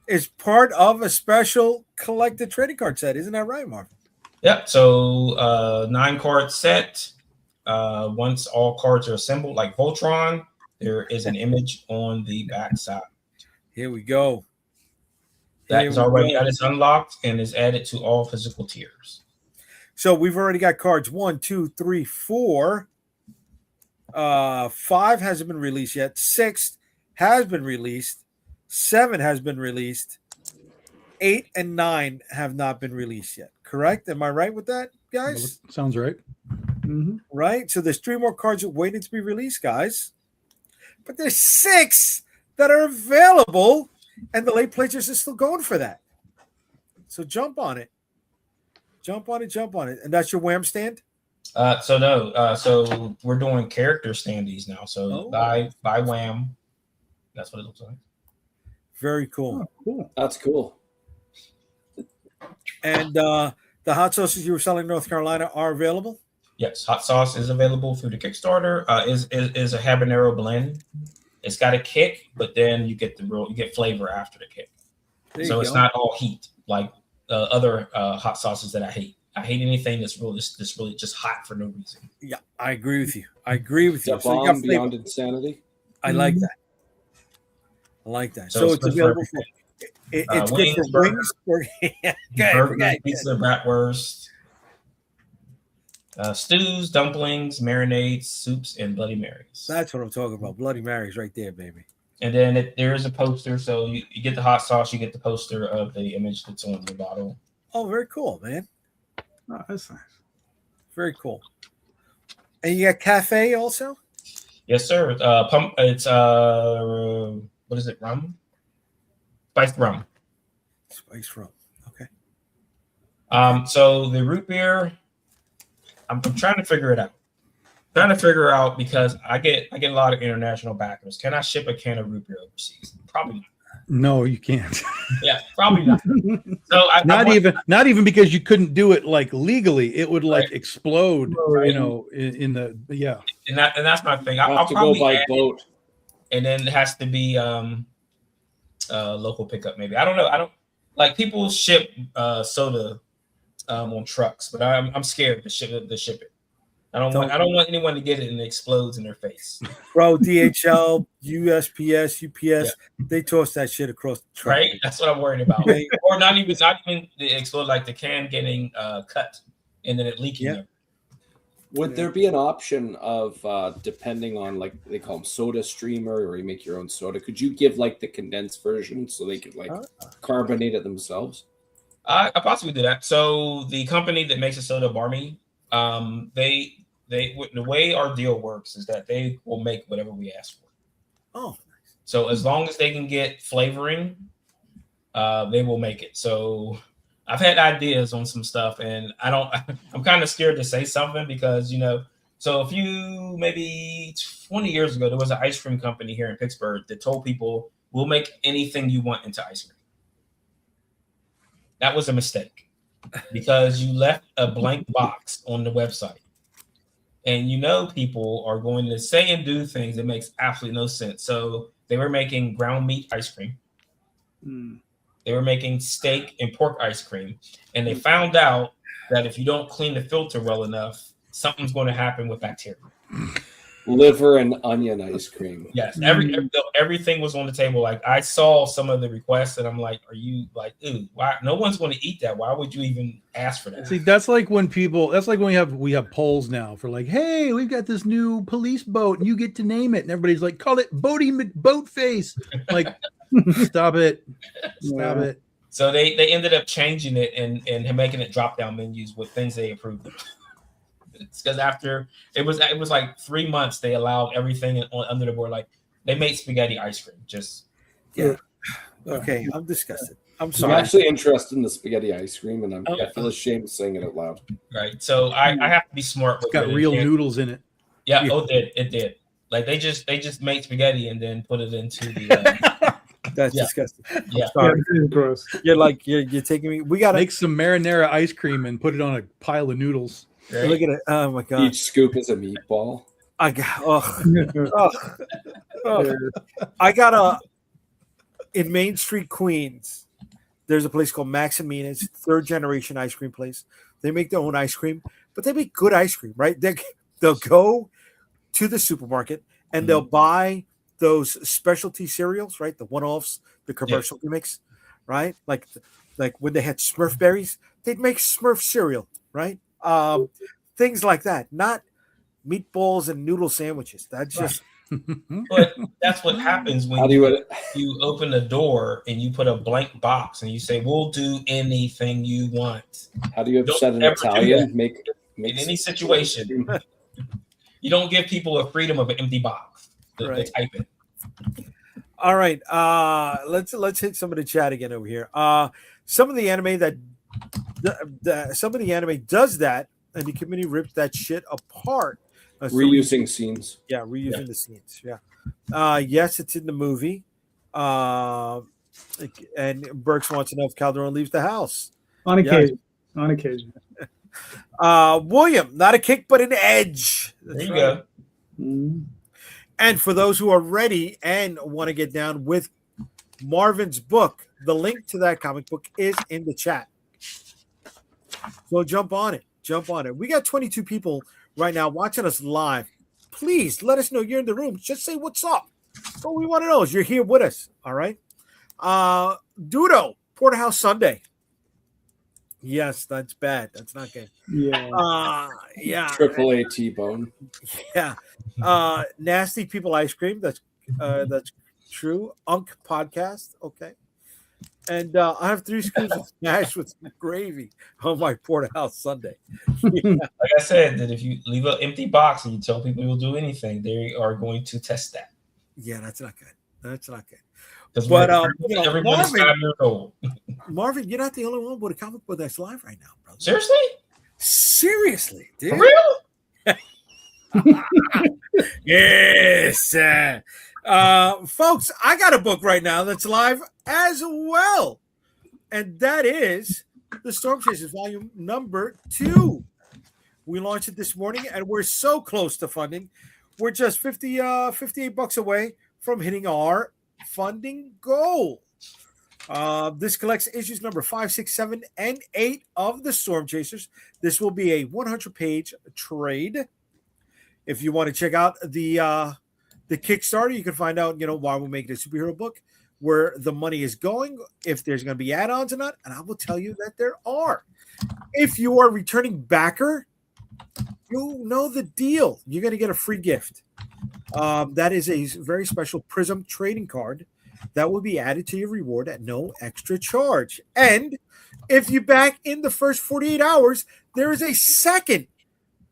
is part of a special collected trading card set. Isn't that right, Mark? Yep. So 9-card set. Once all cards are assembled, like Voltron, there is an image on the back side. Here we go. That is unlocked and is added to all physical tiers. So we've already got cards 1, 2, 3, 4. 5 hasn't been released yet. 6 has been released. 7 has been released. 8 and 9 have not been released yet. Correct? Am I right with that, guys? Sounds right. Mm-hmm. Right? So there's 3 more cards waiting to be released, guys. But there's 6 that are available, and the late pledgers are still going for that. So jump on it. Jump on it. And that's your Wham stand? So we're doing character standees now. So by Wham. That's what it looks like. Very cool. Oh, cool. That's cool. And the hot sauces you were selling in North Carolina are available? Yes, hot sauce is available through the Kickstarter. Is a habanero blend. It's got a kick, but then you get flavor after the kick. So it's not all heat like other hot sauces that I hate. I hate anything that's really just hot for no reason. Yeah, I agree with you. So you got beyond insanity. I like that. So it's available for it's good for wings. Burger, pizza, bratwurst, stews, dumplings, marinades, soups, and Bloody Marys. That's what I'm talking about. Bloody Marys right there, baby. And then there is a poster. So you get the hot sauce, you get the poster of the image that's on the bottle. Oh, very cool, man. Oh, that's nice. Very cool. And you got cafe also? Yes, sir. It's what is it? Rum? Spiced rum. Spiced rum. Okay. So the root beer, I'm trying to figure it out. Because I get a lot of international backers. Can I ship a can of root beer overseas? Probably not. No, you can't. Yeah, probably not. So not even because you couldn't do it like legally. It would explode, in the And that's my thing. I'll have to go by boat. And then it has to be local pickup. Maybe I don't know. I don't like people ship soda on trucks, but I'm scared to ship it. I don't want anyone to get it and it explodes in their face. Bro, DHL, USPS, UPS, they toss that shit across the truck. Right? That's what I'm worried about. Or not even the explode, like the can getting cut and then it leaking. Yeah. Would there be an option of depending on like they call them soda streamer or you make your own soda? Could you give like the condensed version so they could carbonate it themselves? I possibly do that. So the company that makes the soda, Barmy, the way our deal works is that they will make whatever we ask for. Oh, nice. So as long as they can get flavoring, they will make it. So I've had ideas on some stuff, and I'm kind of scared to say something because so a few maybe 20 years ago, there was an ice cream company here in Pittsburgh that told people we'll make anything you want into ice cream. That was a mistake because you left a blank box on the website. And you know people are going to say and do things that makes absolutely no sense. So they were making ground meat ice cream. They were making steak and pork ice cream. And they found out that if you don't clean the filter well enough, something's going to happen with bacteria. Liver and onion ice cream. Yes, everything was on the table. Like I saw some of the requests, and I'm like, "Are you like, ew, why? No one's going to eat that. Why would you even ask for that?" See, that's like when people. That's like when we have polls now for like, "Hey, we've got this new police boat, and you get to name it," and everybody's like, "Call it Boat Face." Like, stop it, stop it. So they ended up changing it and making it drop down menus with things they approved of. It's because after it was like 3 months they allowed everything under the board. Like they made spaghetti ice cream. Just Okay, I'm disgusted. I'm sorry. I'm actually interested in the spaghetti ice cream, and I feel ashamed saying it out loud. Right. So I have to be smart. It's got real noodles in it. Yeah. Oh, it did. Like they just made spaghetti and then put it into the. That's disgusting. Yeah. Sorry. Gross. You're taking me. We gotta make some marinara ice cream and put it on a pile of noodles. Right. Look at it. Oh my god. Each scoop is a meatball. I got in Main Street, Queens. There's a place called Maximina's, third generation ice cream place. They make their own ice cream, but they make good ice cream, right? They'll go to the supermarket and they'll buy those specialty cereals, right? The one-offs, the commercial gimmicks, right? Like when they had Smurf berries, they'd make Smurf cereal, right? Things like that, not meatballs and noodle sandwiches. That's just. But that's what happens when you open the door and you put a blank box and you say, "We'll do anything you want." How do you upset an Italian? Make in any situation, you don't give people a freedom of an empty box. They type it. All right, let's hit some of the chat again over here. Some of the anime does that, and the community rips that shit apart. Reusing scenes. Yeah, reusing the scenes. Yeah. Yes, it's in the movie. And Burks wants to know if Calderon leaves the house. On occasion. Yeah. On occasion. William, not a kick, but an edge. There you go. Mm-hmm. And for those who are ready and want to get down with Marvin's book, the link to that comic book is in the chat. So jump on it. We got 22 people right now watching us live. Please let us know you're in the room. Just say what's up. What we want to know is you're here with us. All right. Dudo, Porterhouse Sunday. Yes, that's bad. That's not good. Yeah. Yeah. Triple A T-bone. Yeah. Nasty People Ice Cream. That's true. Unk Podcast. Okay. And I have 3 scoops of smash with gravy on my Porterhouse Sunday. Yeah. Like I said, that if you leave an empty box and you tell people you'll do anything, they are going to test that. Yeah, that's not good. But everyone's 5 years old. Marvin, you're not the only one with a comic book that's live right now, brother. Seriously, dude. For real? Yes. Folks, I got a book right now that's live as well. And that is The Storm Chasers, volume number 2. We launched it this morning, and we're so close to funding. We're just $58 away from hitting our funding goal. This collects issues number 5, 6, 7, and 8 of The Storm Chasers. This will be a 100-page trade. If you want to check out the Kickstarter, you can find out, why we're making a superhero book, where the money is going, if there's going to be add-ons or not, and I will tell you that there are. If you are a returning backer, you know the deal. You're going to get a free gift. That is a very special Prism trading card that will be added to your reward at no extra charge. And if you back in the first 48 hours, there is a second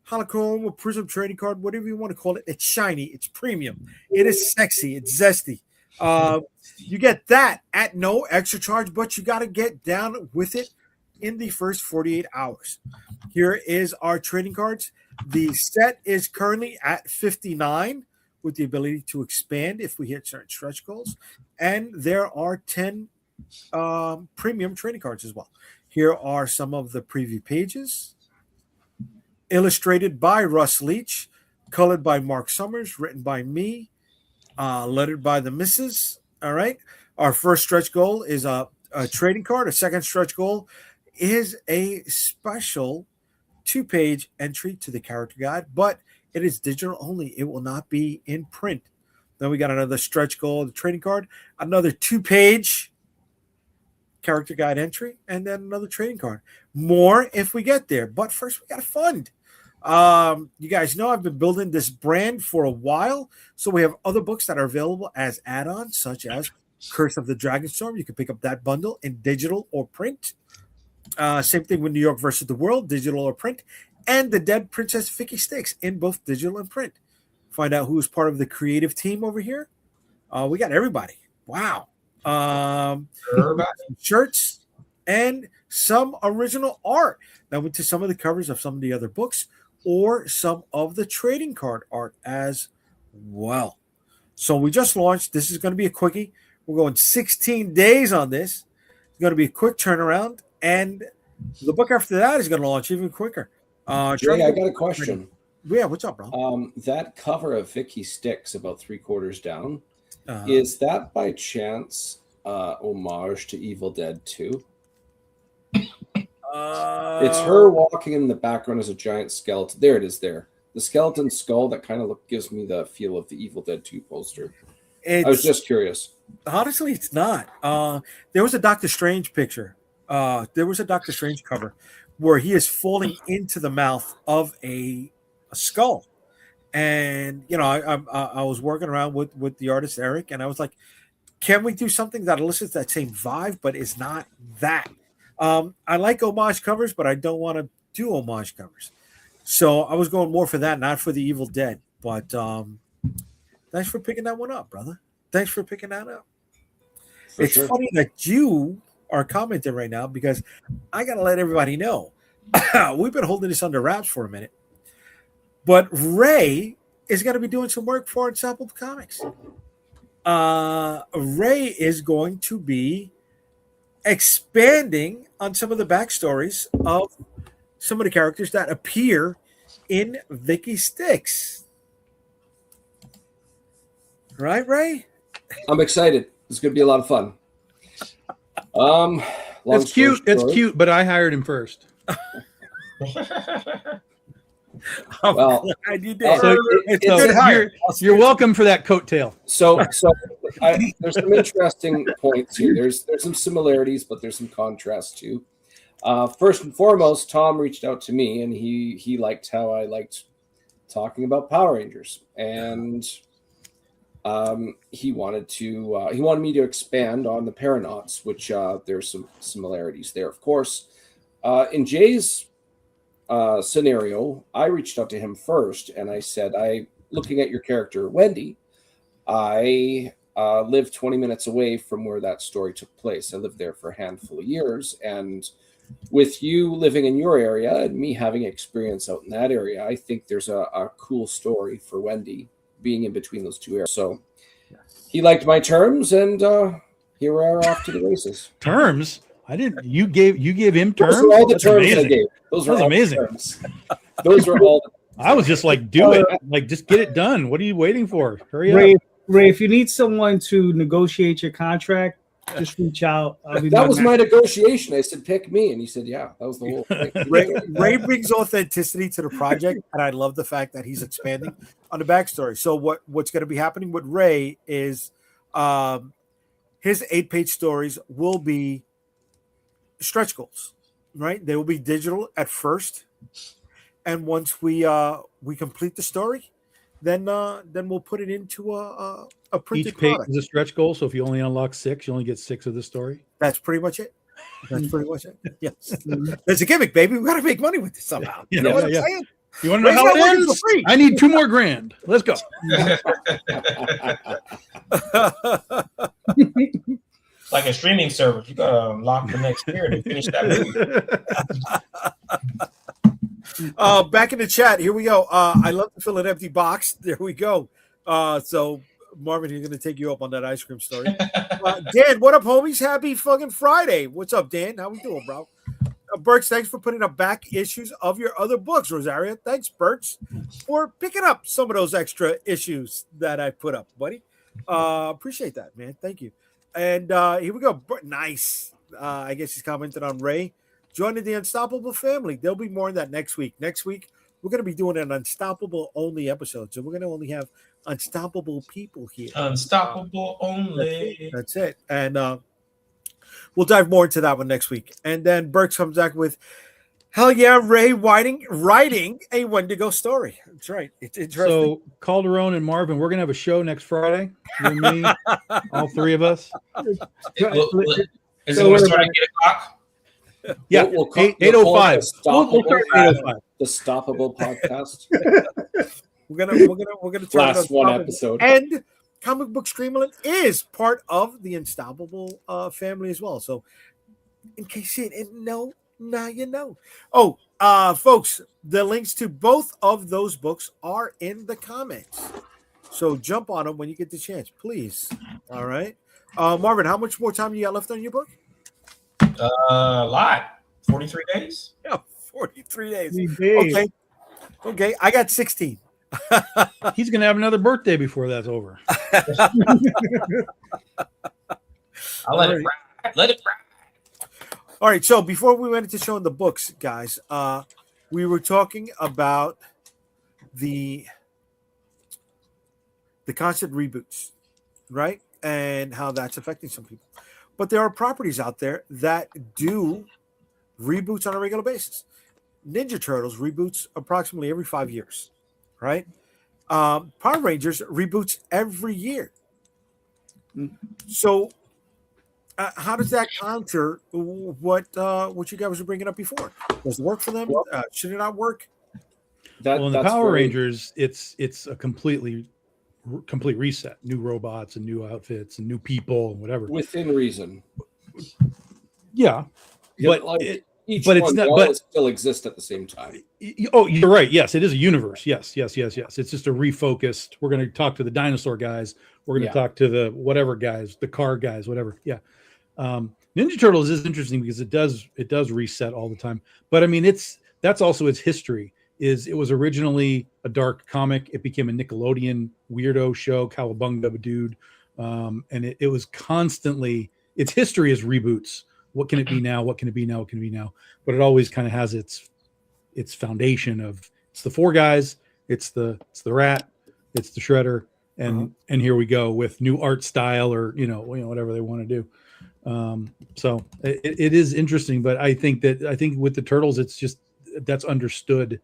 Holochrome Prism trading card, whatever you want to call it. It's shiny. It's premium. It is sexy. It's zesty. You get that at no extra charge, but you got to get down with it in the first 48 hours. Here is our trading cards. The set is currently at 59 with the ability to expand if we hit certain stretch goals. And there are 10 premium trading cards as well. Here are some of the preview pages. Illustrated by Russ Leach, colored by Mark Summers, written by me, lettered by the missus. All right. Our first stretch goal is a trading card. A second stretch goal is a special 2-page entry to the character guide, but it is digital only. It will not be in print. Then we got another stretch goal, the trading card, another 2-page character guide entry, and then another trading card. More if we get there. But first, we got to fund. You guys know I've been building this brand for a while, so we have other books that are available as add-ons, such as Curse of the Dragonstorm. You can pick up that bundle in digital or print. Same thing with New York versus the World, digital or print, and The Dead Princess Vicky Sticks in both digital and print. Find out who's part of the creative team over here. We got everybody. Wow. Shirts and some original art that went to some of the covers of some of the other books or some of the trading card art as well. So we just launched. This is going to be a quickie. We're going 16 days on this. It's going to be a quick turnaround, and the book after that is going to launch even quicker. Jay, I got a question. Yeah, what's up, bro? That cover of Vicky Sticks, about 3/4 down, is that by chance homage to Evil Dead 2? It's her walking in the background as a giant skeleton. There it is there. The skeleton skull that kind of gives me the feel of the Evil Dead 2 poster. I was just curious. Honestly, it's not. There was a Doctor Strange picture. There was a Doctor Strange cover where he is falling into the mouth of a skull. And, you know, I was working around with the artist, Eric, and I was like, can we do something that elicits that same vibe, but is not that? I like homage covers, but I don't want to do homage covers. So I was going more for that, not for the Evil Dead. But thanks for picking that one up, brother. Thanks for picking that up. It's funny that you are commenting right now because I got to let everybody know. We've been holding this under wraps for a minute. But Ray is going to be doing some work for Ensemble Comics. Ray is going to be expanding on some of the backstories of some of the characters that appear in Vicky Sticks. Right, Ray? I'm excited. It's going to be a lot of fun. It's cute. It's cute, but I hired him first. Well, you did. You're welcome for that coattail. So there's some interesting points here. There's some similarities, but there's some contrasts too. First and foremost, Tom reached out to me, and he liked how I liked talking about Power Rangers, and he wanted me to expand on the Paranauts, which there's some similarities there, of course. In Jay's scenario, I reached out to him first, and I said, looking at your character Wendy, I live 20 minutes away from where that story took place. I lived there for a handful of years, and with you living in your area and me having experience out in that area, I think there's a cool story for Wendy being in between those two areas. So he liked my terms, and here we are off to the races. Terms? I didn't. You gave him terms. Those were all the terms I gave. Those were amazing. Those were all. I was just like, do it. Like, just get it done. What are you waiting for? Hurry up. Ray, if you need someone to negotiate your contract, just reach out. That was my negotiation. I said, pick me. And he said, yeah, that was the whole thing. Ray brings authenticity to the project, and I love the fact that he's expanding on the backstory. So what's going to be happening with Ray is his 8-page stories will be stretch goals, right? They will be digital at first. And once we complete the story, then we'll put it into a printed Each page product. is a stretch goal, so if you only unlock 6, you only get 6 of the story. That's pretty much it. That's pretty much it. Yes. There's a gimmick, baby. We got to make money with this somehow. You know what I'm saying? You want to know how it ends? I need 2 more grand. Let's go. Like a streaming service, you gotta unlock the next year to finish that movie. Back in the chat, here we go. I love to fill an empty box. There we go. So Marvin, he's gonna take you up on that ice cream story. Dan, what up, homies? Happy fucking Friday. What's up, Dan? How we doing, bro? Bertz, thanks for putting up back issues of your other books. Rosario, thanks, Bertz, for picking up some of those extra issues that I put up, buddy. Appreciate that, man. Thank you. And here we go. Nice. I guess he's commented on Ray joining the Unstoppable family. There'll be more on that next week. Next week, we're going to be doing an Unstoppable only episode. So we're going to only have Unstoppable people here. Unstoppable only. That's it. And we'll dive more into that one next week. And then Burks comes back with, hell yeah, Ray writing a Wendigo story. That's right. It's interesting. So Calderon and Marvin, we're going to have a show next Friday. You and me, all three of us. Is it going to start at 8 o'clock? Yeah, We'll 8:05. We'll start at 8:05. The Stoppable podcast. We're gonna turn Last one episode. And Comic Book Streamland is part of the Unstoppable family as well. So in case you didn't know, now you know. Oh, folks, the links to both of those books are in the comments. So jump on them when you get the chance, please. All right. Marvin, how much more time you got left on your book? A lot. 43 days? Yeah, 43 days. Okay. I got 16. He's going to have another birthday before that's over. I'll let it ride. Let it ride. All right. So before we went into showing the books, guys, we were talking about the constant reboots, right? And how that's affecting some people. But there are properties out there that do reboots on a regular basis. Ninja Turtles reboots approximately every 5 years, right? Power Rangers reboots every year. So how does that counter what you guys were bringing up before? Does it work for them? Should it not work? Well, in the Power Rangers, it's a complete reset, new robots and new outfits and new people and whatever within reason. Yeah, but it's not. But it still exists at the same time. Oh, you're right. Yes, it is a universe. Yes. It's just a refocused. We're going to talk to the dinosaur guys. We're going to talk to the whatever guys, the car guys, whatever. Yeah. Ninja Turtles is interesting because it does reset all the time. But I mean, that's also its history. It was originally a dark comic. It became a Nickelodeon weirdo show, Cowabunga dude. And it was constantly, its history is reboots. What can it be now? What can it be now? What can it be now? But it always kind of has its foundation of, it's the four guys, it's the rat, it's the shredder. And here we go with new art style or, whatever they want to do. So it is interesting, but I think with the Turtles, it's just, that's understood.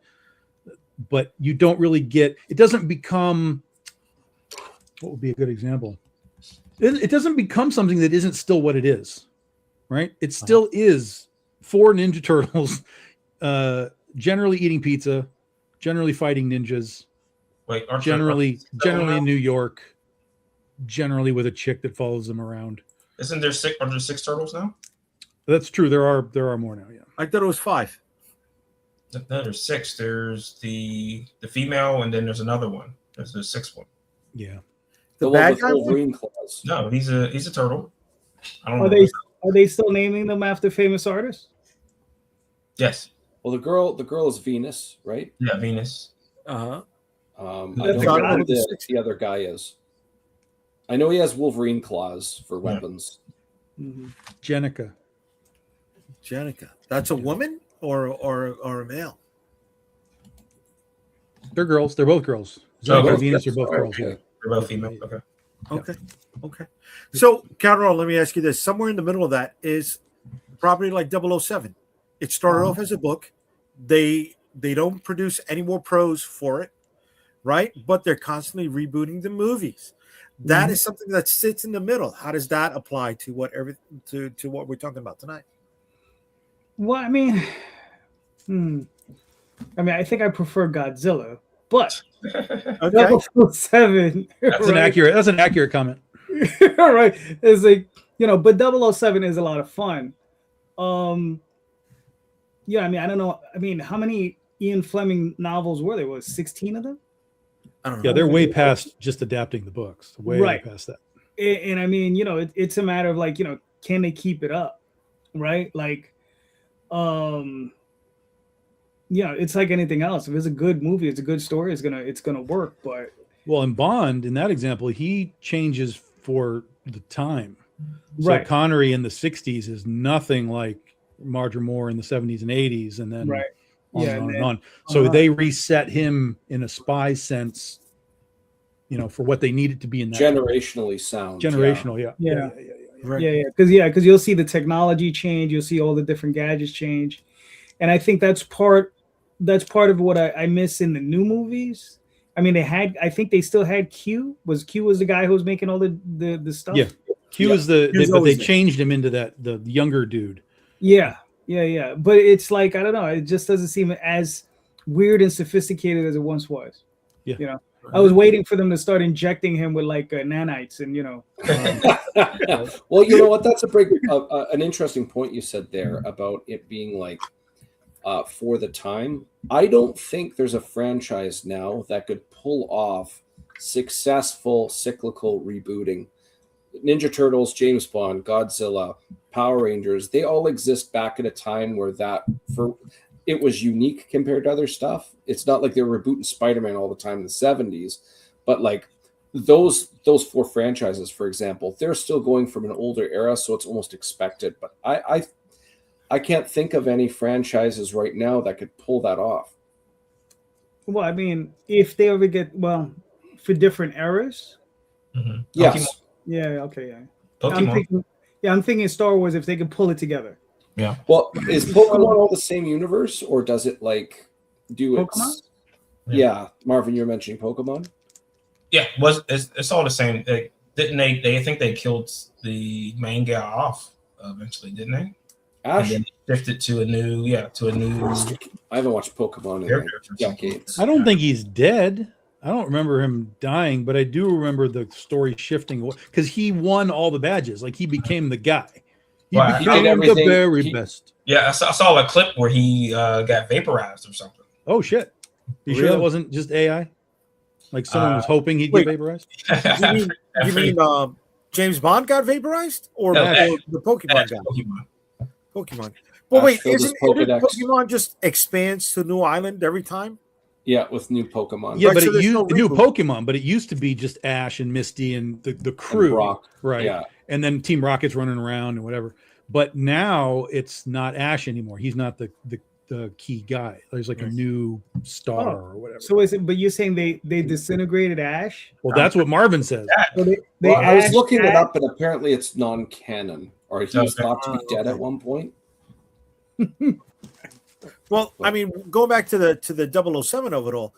But you don't really get, it doesn't become, what would be a good example? It doesn't become something that isn't still what it is, right? It still is four Ninja Turtles, generally eating pizza, generally fighting ninjas, generally in New York, generally with a chick that follows them around. Are there six turtles now? That's true. There are more now. Yeah, I thought it was 5. No, there's 6. There's the female, and then there's another one. There's the 6th one. Yeah, the bad guy. Wolverine claws. No, he's a turtle. I don't know. Are they still naming them after famous artists? Yes. Well, the girl is Venus, right? Yeah, Venus. I don't know who the other guy is. I know he has Wolverine claws for weapons. Mm-hmm. Jenica. That's a woman or a male? They're girls. They're both girls. Jenica and Venus are both girls. Okay. Yeah. They're both female. Okay. So, Carol, let me ask you this. Somewhere in the middle of that is property like 007. It started off as a book. They don't produce any more pros for it, right? But they're constantly rebooting the movies. That is something that sits in the middle. How does that apply to what we're talking about tonight? Well, I mean, I think I prefer Godzilla, but 007. That's an accurate comment. Right. It's like, but 007 is a lot of fun. Yeah, I mean, I don't know. I mean, how many Ian Fleming novels were there? Was 16 of them? I don't know. Yeah, they're way past just adapting the books. Way Right. past that. And I mean, you know, it's a matter of like, you know, can they keep it up, right? Like, yeah, it's like anything else. If it's a good movie, it's a good story, it's gonna work. But Well, in Bond, in that example, he changes for the time. So right, Connery in the 60s is nothing like Roger Moore in the 70s and 80s, and then right, on yeah, and on and and then- on. So they reset him in a spy sense, you know, for what they needed to be in that Generationally sound. generational. Yeah. Yeah. Right. yeah, because you'll see the technology change, you'll see all the different gadgets change, and I think that's part of what I miss in the new movies. I mean, I think they still had Q. Was the guy who was making all the stuff? Yeah. Q Yeah. is but they always there. changed him into the younger dude. Yeah. But it's like, I don't know, it just doesn't seem as weird and sophisticated as it once was. Yeah. You know, I was waiting for them to start injecting him with like nanites and, you know. Well, you know what? That's an interesting point you said there about it being like for the time. I don't think there's a franchise now that could pull off successful cyclical rebooting. Ninja Turtles, James Bond, Godzilla, Power Rangers, they all exist back at a time where it was unique compared to other stuff. It's not like they were rebooting Spider-Man all the time in the 70s, but like those four franchises, for example, they're still going from an older era, so it's almost expected. But I can't think of any franchises right now that could pull that off. Well, I mean, if they ever get, for different eras. Mhm. Yes. Yeah, okay, yeah. Pokemon. I'm thinking Star Wars if they could pull it together. Yeah. Well, is Pokemon all the same universe, or does it like do Pokemon? its? Yeah, Marvin, you're mentioning Pokemon. Yeah, it's all the same. Didn't they think they killed the main guy off eventually, didn't they? Ash, And then shifted to a new I haven't watched Pokemon in like character or something. decades. I don't think he's dead. I don't remember him dying, but I do remember the story shifting because he won all the badges. Like he became the guy. He Well, he became did the everything. very best. Yeah, I saw a clip where he got vaporized or something. Oh shit! You sure Really? that wasn't just AI? Like someone was hoping he'd wait. get vaporized? You mean James Bond got vaporized, or, No, or Ash. the Pokemon got Pokemon. Pokemon? But Ash wait, filled his isn't Pokedex. Pokemon just expands to new island every time? Yeah, with new Pokemon. Yeah, Right, but so it there's used no new reboot. Pokemon, but it used to be just Ash and Misty and the And crew, Brock. right? Yeah. And then Team Rocket's running around and whatever. But now it's not Ash anymore. He's not the key guy. There's like a new star or whatever. So is it? But you're saying they disintegrated Ash? Well, that's what Marvin says. So they Well, I was Ash looking it Ash- up, and apparently it's non-canon, or he was Okay. thought to be dead at one point. Well, I mean, going back to the 007 of it all,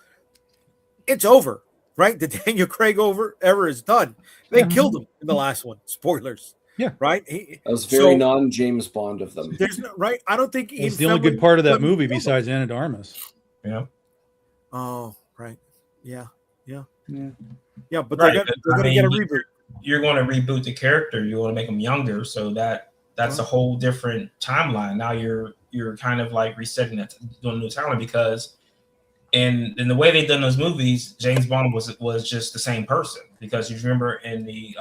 it's over, right? The Daniel Craig era is done. They killed him in the last one. Spoilers. Yeah. Right. That was very non-James Bond of them. There's no right. I don't think It's the only good part of that movie besides Anna de Armas. Yeah. Oh, right. Yeah. Yeah. But Right, they're but I gonna get a mean, reboot. You're going to reboot the character. You want to make them younger, so that's a whole different timeline. Now you're kind of like resetting that, doing new talent, because in the way they've done those movies, James Bond was just the same person. Because you remember in the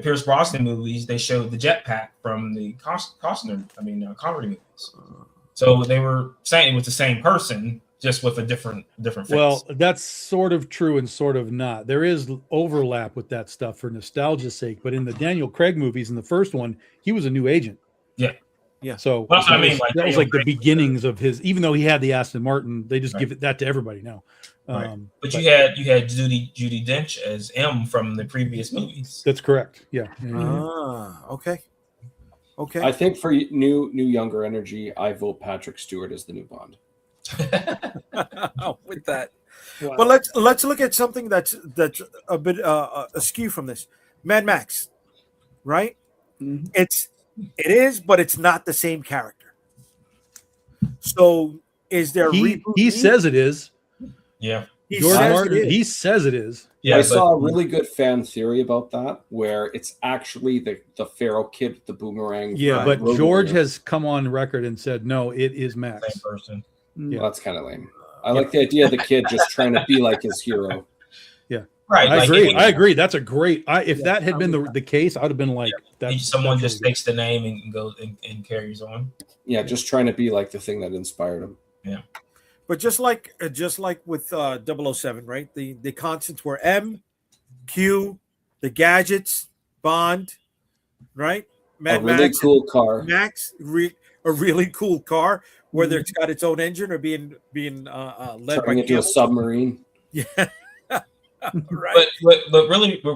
Pierce Brosnan movies, they showed the jetpack from the Connery movies. So they were saying it was the same person, just with a different face. Well, that's sort of true and sort of not. There is overlap with that stuff for nostalgia's sake, but in the Daniel Craig movies, in the first one, he was a new agent. Yeah. So Well, that I mean, was, like, that was Daniel like the Craig- beginnings of his. Even though he had the Aston Martin, they just Right. give that to everybody now. Right. But you had Judi Dench as M from the previous movies. That's correct. Yeah. Okay. I think for new younger energy, I vote Patrick Stewart as the new Bond. With that. Wow. But let's look at something that's a bit askew from this. Mad Max, right? Mhm. It is, but it's not the same character. So is there? He says it is. Yeah. He George says Martin. it is. He says it is. Yeah. I but- saw a really good fan theory about that, where it's actually the Pharaoh kid with the boomerang. Yeah, Right. but Road George warrior. has come on record and said no, it is Max. same person. Well, that's kind of lame. I like the idea of the kid just trying to be like his hero. Yeah, Right. I agree. That's a great. If that had been the case, I would have been like, someone just takes the name and goes and carries on. Yeah, just trying to be like the thing that inspired him. Yeah. But just like with 007, right? The constants were M, Q, the gadgets, Bond, right? A really cool car. Max, a really cool car, whether it's got its own engine or being led by into a submarine. Yeah. Right. But what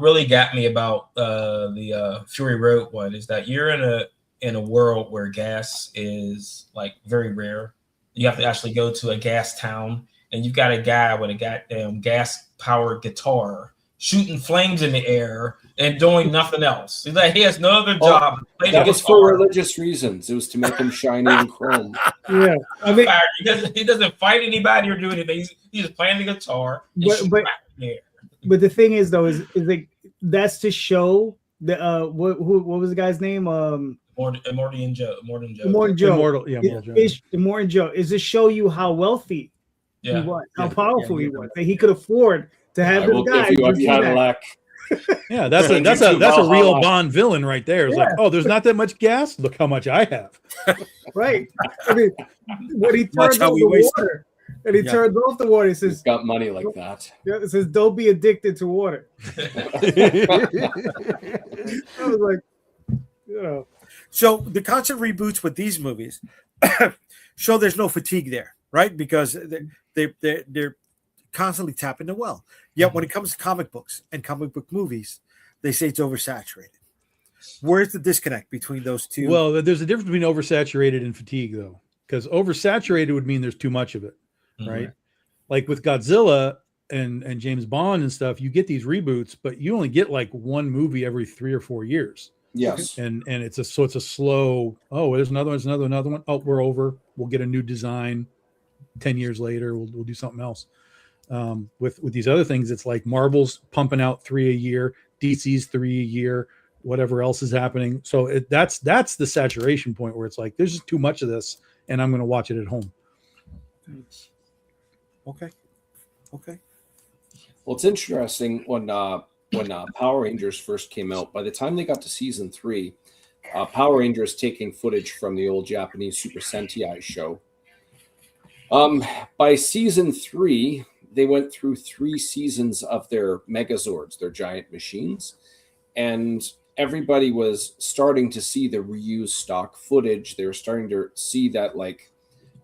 really got me about the Fury Road one is that you're in a world where gas is like very rare. You have to actually go to a gas town, and you've got a guy with a goddamn gas powered guitar shooting flames in the air and doing nothing else. He's like, he has no other job. That was for religious reasons. It was to make him shiny and chrome. Yeah, I mean, he doesn't fight anybody or do anything. He's just playing the guitar. But the thing is, though, is like that's to show the what was the guy's name? Immortan Joe. Immortan Joe is to show you how wealthy he was, how powerful he was, that he could afford to have this guy. Cadillac. Yeah, that's a real Bond villain right there. It's like, oh, there's not that much gas. Look how much I have. Right. I mean, when he turns off the water, and he turns off the water, he says, "He's got money like that." Yeah, it says, "Don't be addicted to water." I was like, you know. So the constant reboots with these movies show there's no fatigue there, right? Because they're constantly tapping the well. Yet when it comes to comic books and comic book movies, they say it's oversaturated. Where's the disconnect between those two? Well, there's a difference between oversaturated and fatigue, though, because oversaturated would mean there's too much of it, right? Like with Godzilla and James Bond and stuff, you get these reboots, but you only get like one movie every 3 or 4 years. Yes, and it's a slow. Oh, there's another one. There's another one. Oh, we're over. We'll get a new design. 10 years later, we'll do something else. With these other things, it's like Marvel's pumping out 3 a year, DC's 3 a year, whatever else is happening. So that's the saturation point where it's like there's just too much of this, and I'm going to watch it at home. Okay. Well, it's interesting when Power Rangers first came out. By the time they got to season 3, Power Rangers taking footage from the old Japanese Super Sentai show. By season 3, they went through 3 seasons of their Megazords, their giant machines, and everybody was starting to see the reused stock footage. They were starting to see that like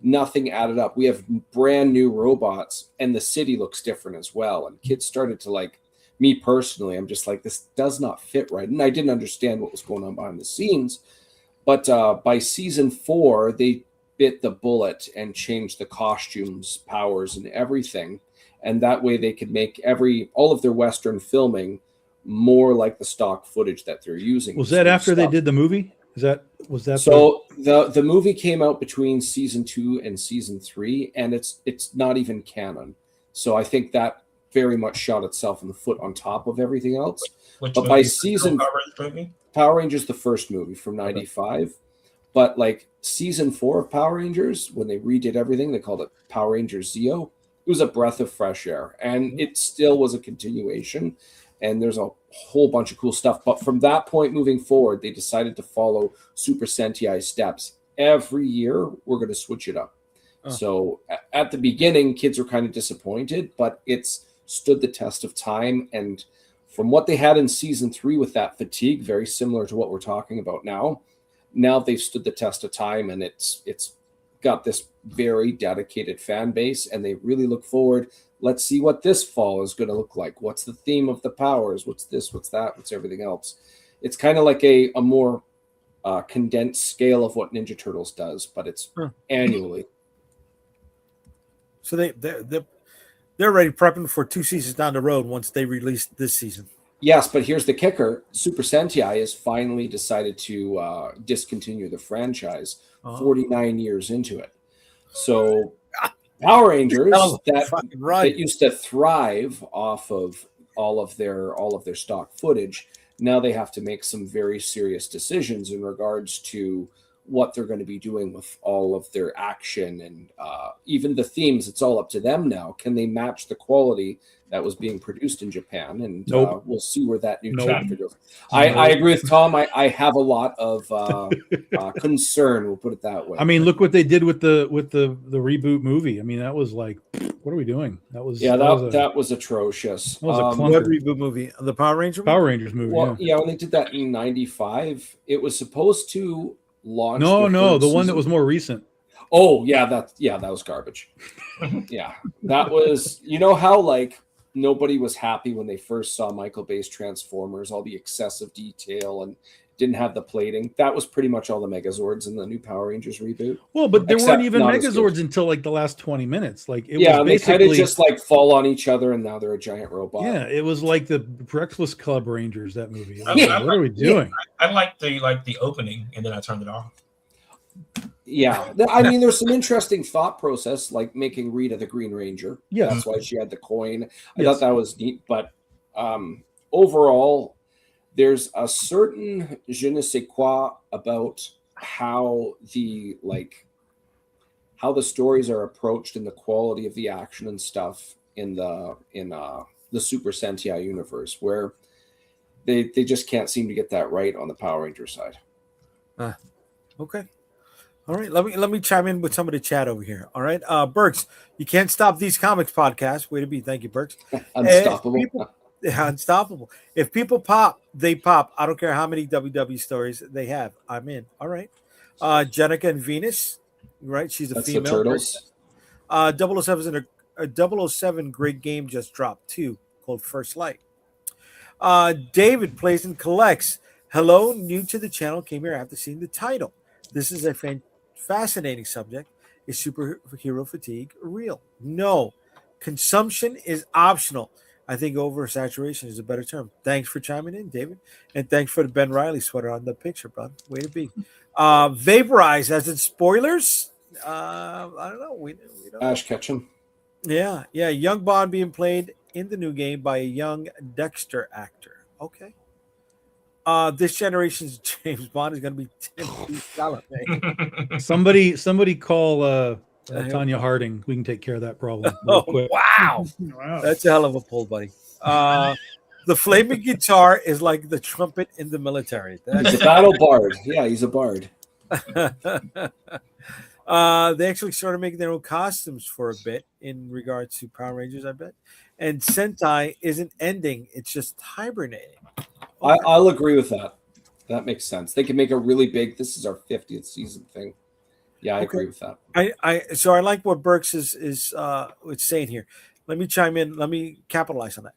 nothing added up. We have brand new robots, and the city looks different as well. And kids started to like, me personally, I'm just like, this does not fit right. And I didn't understand what was going on behind the scenes. But by season 4, they bit the bullet and changed the costumes, powers, and everything. And that way they could make all of their Western filming more like the stock footage that they're using. Was that after they did the movie? Was that so the movie came out between season 2 and season 3, and it's not even canon. So I think that very much shot itself in the foot on top of everything else. But by season Power Rangers, the first movie from 95. But like season 4 of Power Rangers, when they redid everything, they called it Power Rangers Zeo. It was a breath of fresh air, and it still was a continuation. And there's a whole bunch of cool stuff. But from that point moving forward, they decided to follow Super Sentai steps. Every year, we're going to switch it up. So at the beginning, kids were kind of disappointed, but it's stood the test of time. And from what they had in season 3 with that fatigue, very similar to what we're talking about now they've stood the test of time, and it's got this very dedicated fan base, and they really look forward. Let's see what this fall is going to look like. What's the theme of the powers? What's this? What's that? What's everything else? It's kind of like a more condensed scale of what Ninja Turtles does, but it's annually. So they're already prepping for 2 seasons down the road once they release this season. Yes, but here's the kicker. Super Sentai has finally decided to discontinue the franchise 49 years into it. So Power Rangers that used to thrive off of all of their stock footage, now they have to make some very serious decisions in regards to what they're going to be doing with all of their action and even the themes. It's all up to them now. Can they match the quality that was being produced in Japan? And we'll see where that new chapter goes. I agree with Tom. I have a lot of concern. We'll put it that way. I mean, look what they did with the reboot movie. I mean, that was like, what are we doing? That was that was atrocious. That was a what reboot movie? The Power Rangers movie. Well, when they did that in '95, it was supposed to launch. No, the one that was more recent. Oh yeah, that was garbage. Yeah, that was. You know how like nobody was happy when they first saw Michael Bay's Transformers, all the excessive detail and didn't have the plating. That was pretty much all the Megazords in the new Power Rangers reboot. Well, but there weren't even Megazords until like the last 20 minutes. Like it was basically, they kind of just like fall on each other, and now they're a giant robot. Yeah, it was like the Breakfast Club Rangers, that movie. Like, what are we doing? I liked the opening, and then I turned it off. Yeah, I mean, there's some interesting thought process, like making Rita the Green Ranger. Yeah, that's why she had the coin. I thought that was neat, but overall, there's a certain je ne sais quoi about how the stories are approached and the quality of the action and stuff in the Super Sentai universe, where they just can't seem to get that right on the Power Ranger side. Okay. All right, let me chime in with some of the chat over here. All right, Burks, you can't stop these comics podcasts. Way to be, thank you, Burks. Unstoppable. Unstoppable. If people pop, they pop. I don't care how many WW stories they have. I'm in. All right. Jenica and Venus, right? She's a female. The Turtles. 007 great game just dropped too, called First Light. David plays and collects. Hello, new to the channel. Came here after seeing the title. This is a fascinating subject. Is superhero fatigue real? No. Consumption is optional. I think oversaturation is a better term. Thanks for chiming in, David. And thanks for the Ben Riley sweater on the picture, bud. Way to be. Vaporize, as in spoilers? I don't know. We don't. Ash Ketchum. Yeah. Young Bond being played in the new game by a young Dexter actor. Okay. This generation's James Bond is going to be Timothy Chalamet. Somebody call Tanya Harding. We can take care of that problem. Wow. That's a hell of a pull, buddy. The flaming guitar is like the trumpet in the military. He's a battle bard. Yeah, he's a bard. They actually started making their own costumes for a bit in regards to Power Rangers, I bet. And Sentai isn't ending; it's just hibernating. Okay. I'll agree with that. That makes sense. They can make a really big. This is our 50th season thing. Yeah, I agree with that. So I like what Burks is saying here. Let me chime in. Let me capitalize on that.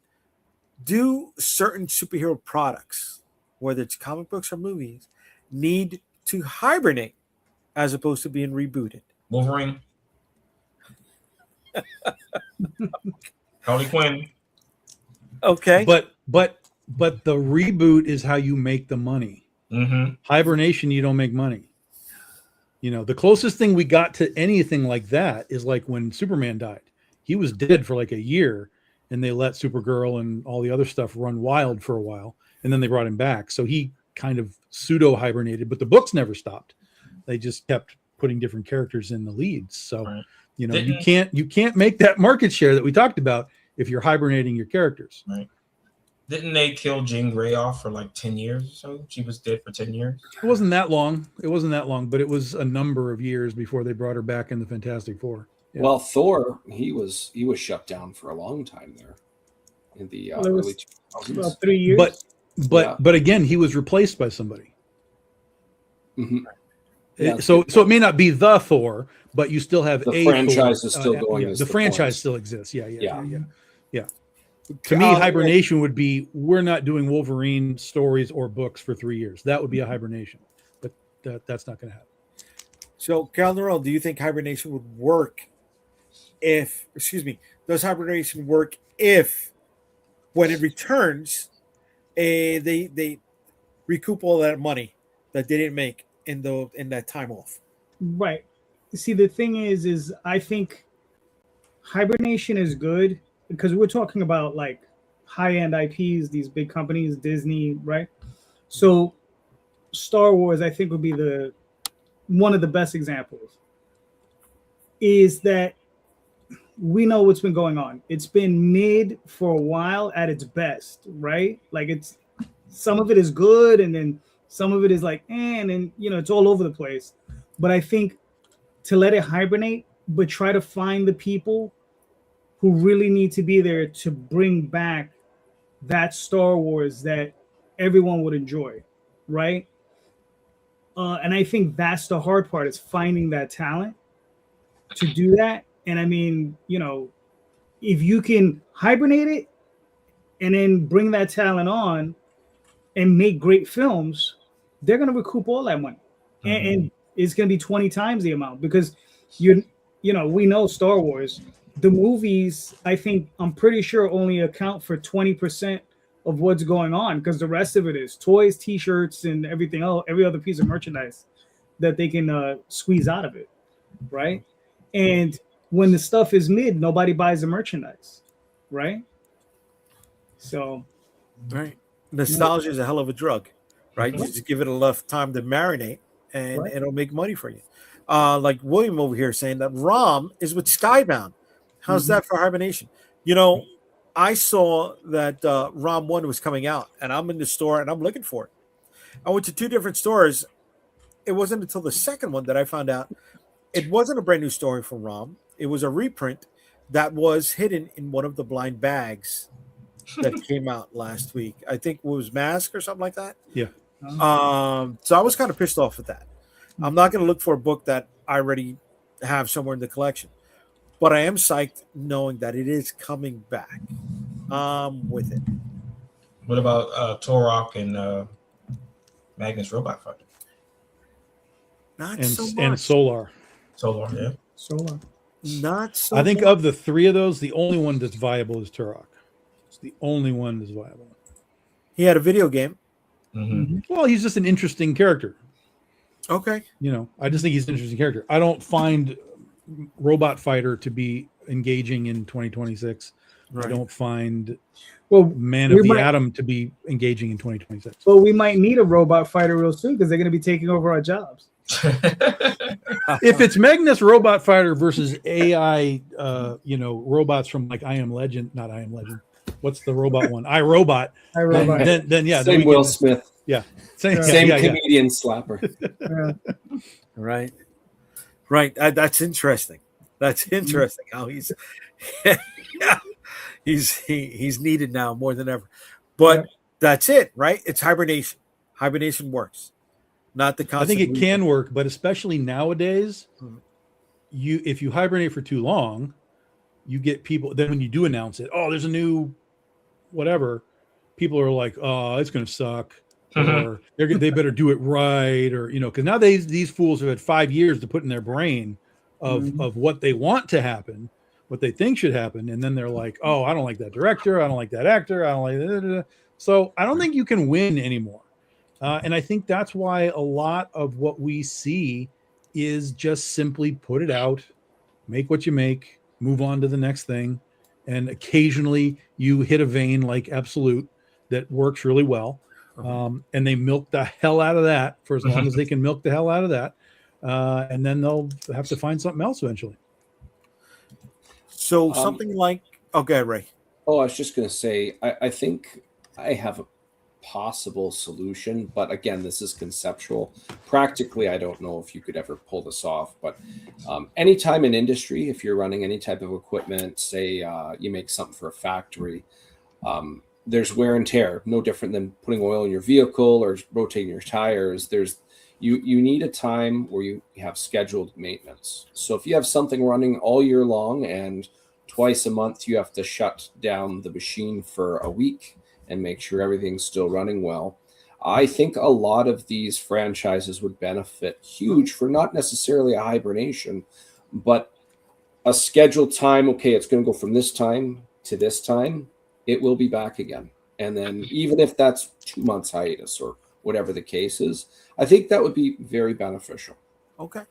Do certain superhero products, whether it's comic books or movies, need to hibernate as opposed to being rebooted? Wolverine. Harley Quinn. Okay. But the reboot is how you make the money. Mm-hmm. Hibernation, you don't make money. You know, the closest thing we got to anything like that is like when Superman died. He was dead for like a year, and they let Supergirl and all the other stuff run wild for a while, and then they brought him back. So he kind of pseudo hibernated, but the books never stopped. They just kept putting different characters in the leads. So, you know, you can't make that market share that we talked about if you're hibernating your characters. Right. Didn't they kill Jean Grey off for like 10 years or so? She was dead for 10 years. It wasn't that long, but it was a number of years before they brought her back in the Fantastic Four. Yeah. Well, Thor, he was shut down for a long time there in the early 2000s. About 3 years. But again, he was replaced by somebody. Mm-hmm. So it may not be the Thor, but you still have the franchise Thor. Is still going. The franchise still exists. Yeah. To me, hibernation would be we're not doing Wolverine stories or books for 3 years. That would be a hibernation, but that's not going to happen. So, Cal Norrell, do you think hibernation would work does hibernation work if when it returns, they recoup all that money that they didn't make in that time off? Right. See, the thing is I think hibernation is good because we're talking about like high-end IPs, these big companies, Disney, right? So Star Wars, I think, would be the one of the best examples, is that we know what's been going on. It's been mid for a while at its best, right? Like it's some of it is good, and then some of it is like, and then it's all over the place. But I think to let it hibernate, but try to find the people who really need to be there to bring back that Star Wars that everyone would enjoy, right? And I think that's the hard part, is finding that talent to do that. And I mean, if you can hibernate it and then bring that talent on and make great films, they're going to recoup all that money. And it's going to be 20 times the amount, because we know Star Wars, the movies, I'm pretty sure only account for 20% of what's going on, because the rest of it is toys, t-shirts, and everything else, every other piece of merchandise that they can squeeze out of it, right? And when the stuff is mid, nobody buys the merchandise, right? So, right, nostalgia is a hell of a drug, right? You just give it enough time to marinate, and it'll make money for you. Like William over here saying that ROM is with Skybound. How's that for hibernation? I saw that ROM 1 was coming out, and I'm in the store and I'm looking for it. I went to 2 different stores. It wasn't until the second one that I found out it wasn't a brand new story from ROM. It was a reprint that was hidden in one of the blind bags that came out last week. I think it was Mask or something like that. Yeah. So I was kind of pissed off with that. I'm not going to look for a book that I already have somewhere in the collection. But I am psyched knowing that it is coming back with it. What about Torok and Magnus Robot Fighter? Not so much. And Solar. Solar, yeah. Solar. Not so I think much. of the 3 of those, the only one that's viable is Turok. It's the only one that's viable. He had a video game. Well, he's just an interesting character. Okay. I just think he's an interesting character. I don't find Robot Fighter to be engaging in 2026. Right. I don't find Man of the Atom to be engaging in 2026. Well, we might need a robot fighter real soon, because they're going to be taking over our jobs. If it's Magnus Robot Fighter versus AI, robots from like I Am Legend, not I Am Legend. What's the robot one? iRobot. iRobot. Then yeah. Same Will Smith. Yeah. Same comedian slapper. Right. Right. That's interesting. That's interesting how he's he's needed now more than ever. But that's it, right? It's hibernation. Hibernation works. Not the constant. I think it can work, but especially nowadays, if you hibernate for too long, you get people. Then when you do announce it, there's a new whatever, people are like, oh, it's going to suck, or they better do it right, or because now these fools have had 5 years to put in their brain of what they want to happen, what they think should happen, and then they're like, oh, I don't like that director, I don't like that actor, I don't like that. So I don't think you can win anymore. And I think that's why a lot of what we see is just simply put it out, make what you make, move on to the next thing. And occasionally you hit a vein like Absolute that works really well. And they milk the hell out of that for as long as they can milk the hell out of that. And then they'll have to find something else eventually. So something like, okay, Ray. Oh, I was just going to say, I think I have a possible solution, but again, this is conceptual. Practically, I don't know if you could ever pull this off, but anytime in industry, if you're running any type of equipment, say you make something for a factory, there's wear and tear, no different than putting oil in your vehicle or rotating your tires. You need a time where you have scheduled maintenance. So if you have something running all year long and twice a month you have to shut down the machine for a week and make sure everything's still running well, I think a lot of these franchises would benefit huge for not necessarily a hibernation, but a scheduled time. Okay, it's going to go from this time to this time. It will be back again. And then even if that's 2 months hiatus or whatever the case is, I think that would be very beneficial. Okay.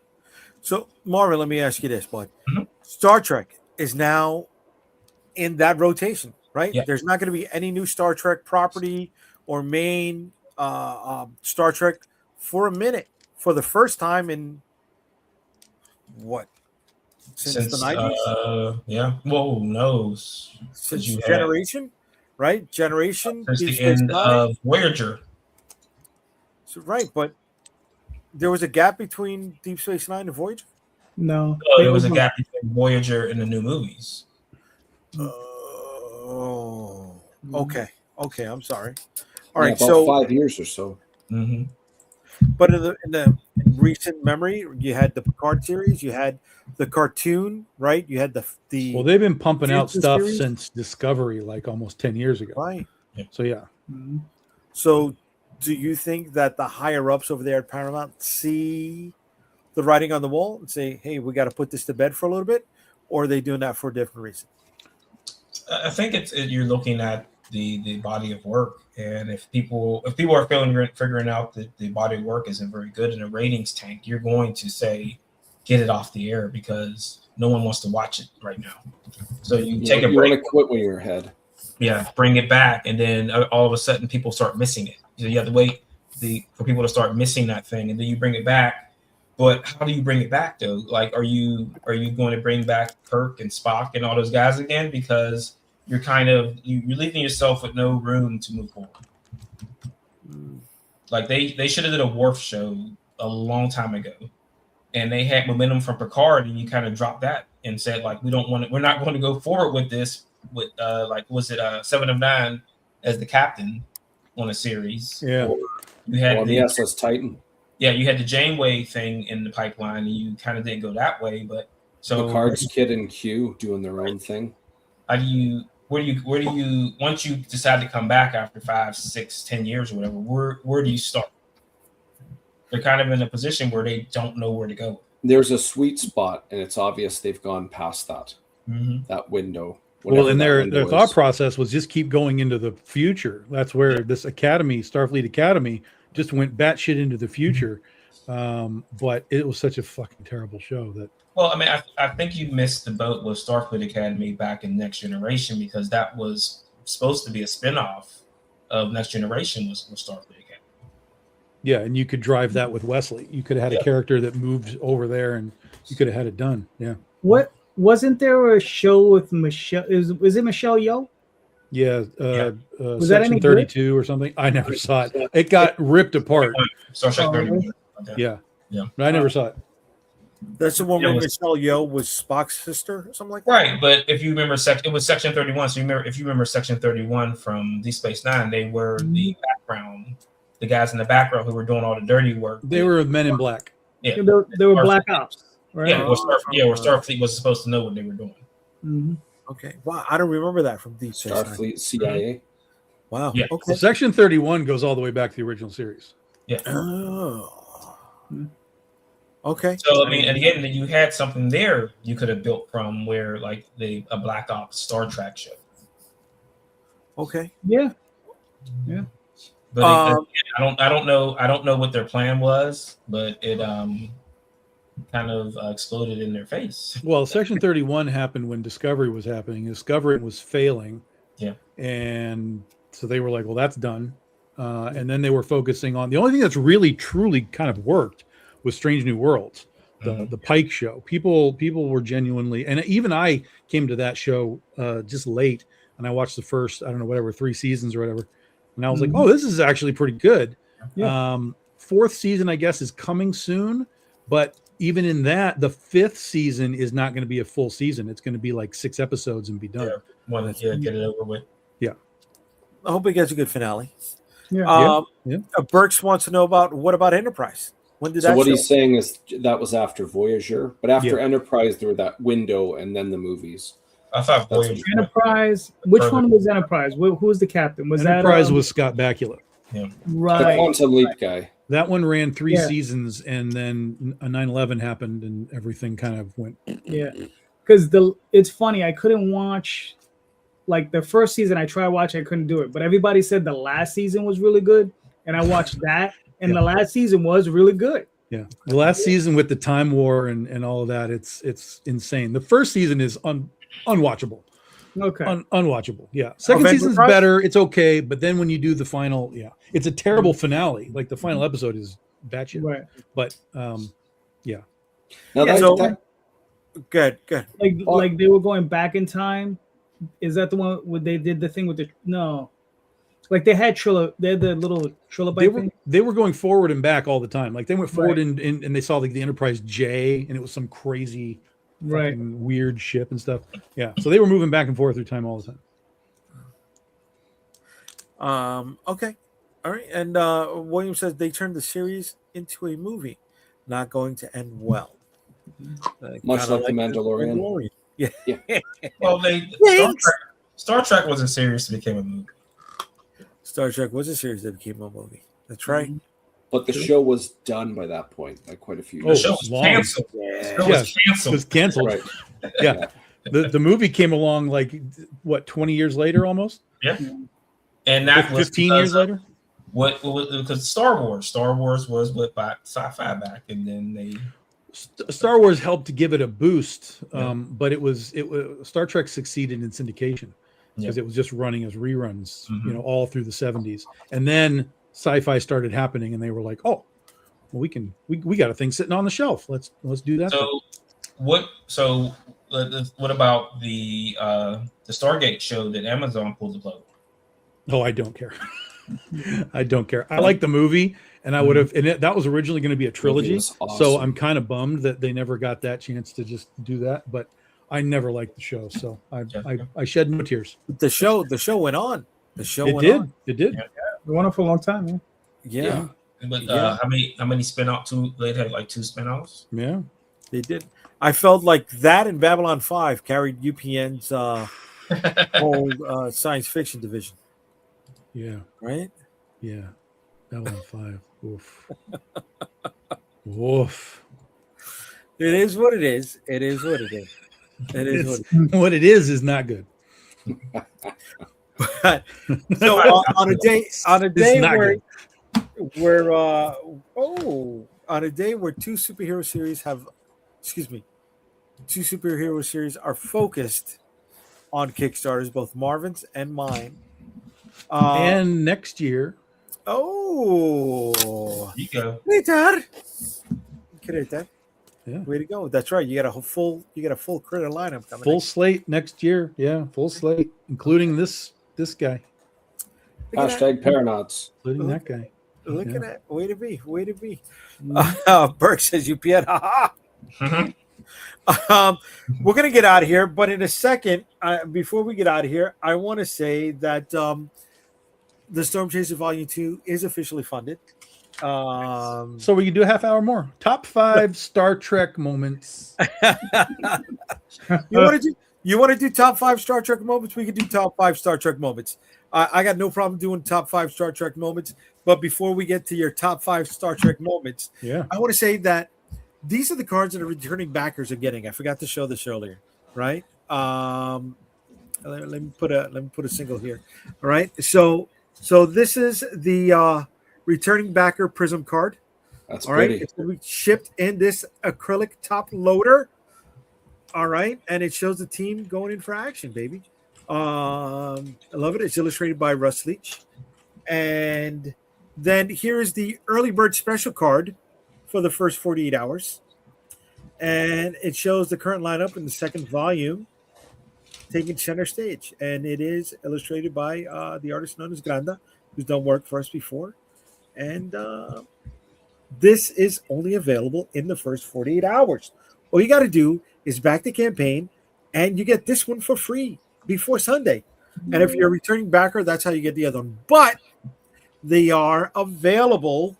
So, Marvin, let me ask you this, bud. Star Trek is now in that rotation, right? Yeah. There's not going to be any new Star Trek property or main Star Trek for a minute, for the first time in what? Since the 90s? Yeah. Whoa, no. Since Generation, right? Generation. Since Deep the Space end Nine. of Voyager. So, right, but there was a gap between Deep Space Nine and Voyager? No. There was a gap between Voyager and the new movies. Oh, okay. Okay, I'm sorry. All right, about so 5 years or so. Mm-hmm. but in the recent memory, you had the Picard series, you had the cartoon, right? You had the Well, they've been pumping out Future stuff series? since Discovery, like almost 10 years ago. right. So yeah, So, do you think that the higher ups over there at Paramount see the writing on the wall and say, "Hey, we got to put this to bed for a little bit," or are they doing that for a different reason? I think you're looking at the body of work, and if people are figuring out that the body of work isn't very good in a ratings tank, you're going to say, get it off the air because no one wants to watch it right now. So you take a break. You want to quit when you're ahead. Yeah, bring it back, and then all of a sudden people start missing it. So you have to wait for people to start missing that thing, and then you bring it back. But how do you bring it back though? Like, are you going to bring back Kirk and Spock and all those guys again? Because you're you're leaving yourself with no room to move forward. Like they should have did a Worf show a long time ago, and they had momentum from Picard, and you kind of dropped that and said like we're not going to go forward with this with Seven of Nine as the captain on a series. Yeah. Or you had the SS Titan. Yeah, you had the Janeway thing in the pipeline, and you kind of didn't go that way. But so Picard's Kid and Q doing their own thing. Where do you once you decide to come back after 5, 6, 10 years or whatever, where do you start? They're kind of in a position where they don't know where to go. There's a sweet spot, and it's obvious they've gone past that window. Well, and their thought process was just keep going into the future. That's where this Academy, Starfleet Academy, just went batshit into the future. But it was such a fucking terrible show that. Well, I mean, I think you missed the boat with Starfleet Academy back in Next Generation, because that was supposed to be a spinoff of Next Generation was Starfleet Academy. Yeah, and you could drive that with Wesley. You could have had a character that moved over there, and you could have had it done. Yeah. What wasn't there a show with Michelle? Was it Michelle Yeoh? Yeah. Was that any Section 32 or something? I never saw it. It got ripped apart. Star Trek 31. Yeah. Yeah. But I never saw it. That's the one where Michelle Yeoh was Spock's sister or something like that? Right, but if you remember, it was Section 31. So if you remember Section 31 from Deep Space Nine, they were the background, the guys in the background who were doing all the dirty work. They were Men in Black. Yeah, they were Black Ops. Right? Yeah, where Starfleet was supposed to know what they were doing. Mm-hmm. Okay. Wow, I don't remember that from Deep Space Nine. Starfleet CIA. Wow. Yeah. Okay. Section 31 goes all the way back to the original series. Yeah. Oh. Okay. So I mean, and again, you had something there you could have built from where like a Black Ops Star Trek show. Okay. Yeah. But I don't know what their plan was, but it kind of exploded in their face. Well, Section 31 happened when Discovery was happening. Discovery was failing. Yeah. And so they were like, well, that's done. And then they were focusing on the only thing that's really, truly kind of worked was Strange New Worlds, the Pike show. People were genuinely, and even I came to that show just late, and I watched the first, 3 seasons or whatever. And I was like, oh, this is actually pretty good. Yeah. 4th season, I guess, is coming soon. But even in that, the 5th season is not going to be a full season. It's going to be like 6 episodes and be done. Get it over with. Yeah. I hope it gets a good finale. Yeah. Burks wants to know what about Enterprise? When did that what show? he's saying is that was after Voyager, but after Enterprise, there were that window and then the movies. I thought Voyager. Enterprise. Which one was Enterprise? Who was the captain? Was Enterprise was Scott Bakula. Yeah. The Quantum Leap guy. That one ran 3 seasons, and then a 9/11 happened, and everything kind of went. Yeah, because it's funny. I couldn't watch like the first season. I tried watching. I couldn't do it. But everybody said the last season was really good, and I watched that. And the last season was really good. Yeah, the last season with the time war and all of that, it's insane. The first season is unwatchable. Okay, unwatchable. Yeah, second season's better. It's okay, but then when you do the final, it's a terrible finale. Like the final episode is batshit. Right. But yeah. Now Yeah, that, so- that- Good. Like they were going back in time. Is that the one where they did the thing with the no? Like they had they had the little trilobite thing. They were going forward and back all the time. Like they went forward Right. and they saw like the Enterprise J, and it was some crazy Right. fucking weird ship and stuff. Yeah. So they were moving back and forth through time all the time. Okay. All right. And William says they turned the series into a movie, not going to end well. much Kinda like the Mandalorian. Yeah. Well, Thanks. Star Trek wasn't serious; it became a movie. Star Trek was a series that became a movie. That's right. But the show was done by that point by quite a few Oh, The years. show was long. canceled. Yeah. The show Yes. was It canceled. was canceled. Right. Yeah. The movie came along like what 20 years later almost? Yeah, and that was 15 years later? What because Star Wars was what by sci-fi back, and then they Star Wars helped to give it a boost, Yeah. but it was Star Trek succeeded in syndication because Yeah. it was just running as reruns, Mhm. all through the 70s, and then sci-fi started happening, and they were like, "Oh, well, we got a thing sitting on the shelf. Let's do that." So what about the Stargate show that Amazon pulled the plug? Oh, I don't care. I don't care. I like the movie, and I would have, and that was originally going to be a trilogy. was awesome. So I'm kind of bummed that they never got that chance to just do that. But I never liked the show, so I shed no tears. The show went on. The show It went did. on. It did. Yeah. They went on for a long time. Yeah. Yeah, But Yeah. how many spin-off they had like 2 spin-offs? Yeah. they did. I felt like that and Babylon 5 carried UPN's whole science fiction division, Yeah. right? Yeah. Babylon 5. Oof. Oof. It is what it is. It is what it is. It is what it is. What it is not good. So on a day not where good. on a day where two superhero series are focused on Kickstarters, both Marvin's and mine. And next year, Oh, You go. Creator. Yeah. Way to go! That's right. You got a full critter lineup coming. full slate next year. Yeah, full slate, including this guy, Hashtag Paranauts. including that guy. Looking Yeah. at way to be. Burke says UPN. Haha. Mhm. We're gonna get out of here, but in a second, before we get out of here, I want to say that the Storm Chaser Volume 2 is officially funded. So we can do a half hour more. Top 5 Star Trek moments. You want to do top 5 Star Trek moments? We can do top 5 Star Trek moments. I got no problem doing top 5 Star Trek moments. But before we get to your top 5 Star Trek moments, Yeah. I want to say that these are the cards that the returning backers are getting. I forgot to show this earlier, right? Let me put a single here. All right. So this is the returning backer Prism card. That's All right. pretty. It's going to be shipped in this acrylic top loader. All right. And it shows the team going in for action, baby. I love it. It's illustrated by Russ Leach. And then here is the early bird special card for the first 48 hours. And it shows the current lineup in the second volume taking center stage. And it is illustrated by the artist known as Granda, who's done work for us before. And this is only available in the first 48 hours. All you got to do is back the campaign, and you get this one for free before Sunday. And if you're a returning backer, that's how you get the other one. But they are available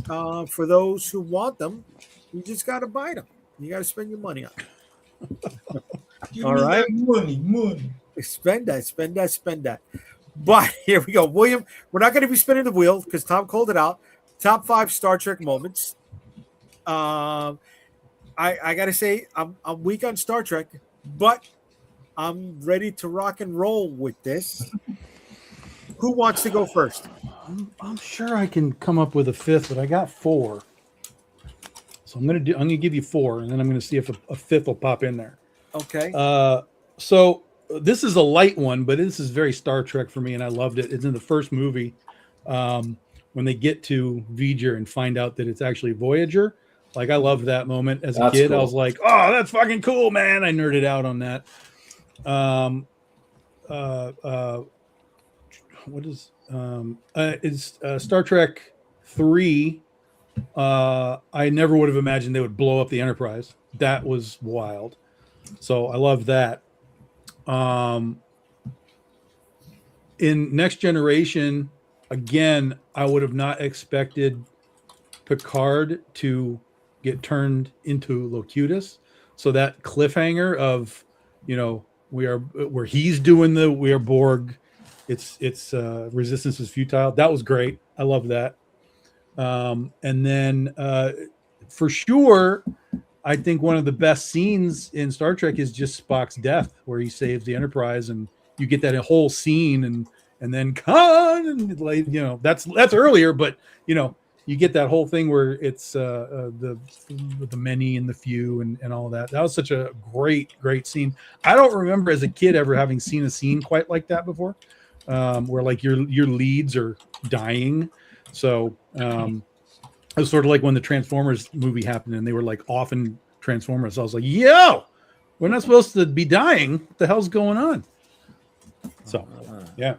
for those who want them. You just got to buy them. You got to spend your money on them. Give All me right. that money. Spend that. But here we go. William, we're not going to be spinning the wheel because Tom called it out. Top 5 Star Trek moments. I got to say, I'm weak on Star Trek, but I'm ready to rock and roll with this. Who wants to go first? I'm sure I can come up with a 5th, but I got 4. So I'm gonna give you 4, and then I'm gonna see if a 5th will pop in there. Okay. So this is a light one, but this is very Star Trek for me, and I loved it. It's in the first movie when they get to V'ger and find out that it's actually Voyager. Like I loved that moment as a That's kid. cool. I was like, oh, that's fucking cool, man. I nerded out on that. What is Star Trek 3? I never would have imagined they would blow up the Enterprise. That was wild. So I love that. In Next Generation, again, I would have not expected Picard to get turned into Locutus. So that cliffhanger of, where he's doing we are Borg. It's resistance is futile. That was great. I love that. And then for sure, I think one of the best scenes in Star Trek is just Spock's death, where he saves the Enterprise, and you get that whole scene, and then Khan, and like that's earlier, but you get that whole thing where it's the many and the few and all that. That was such a great scene. I don't remember as a kid ever having seen a scene quite like that before, where like your leads are dying. So it was sort of like when the Transformers movie happened and they were like off in Transformers. I was like, yo, we're not supposed to be dying. What the hell's going on? So yeah,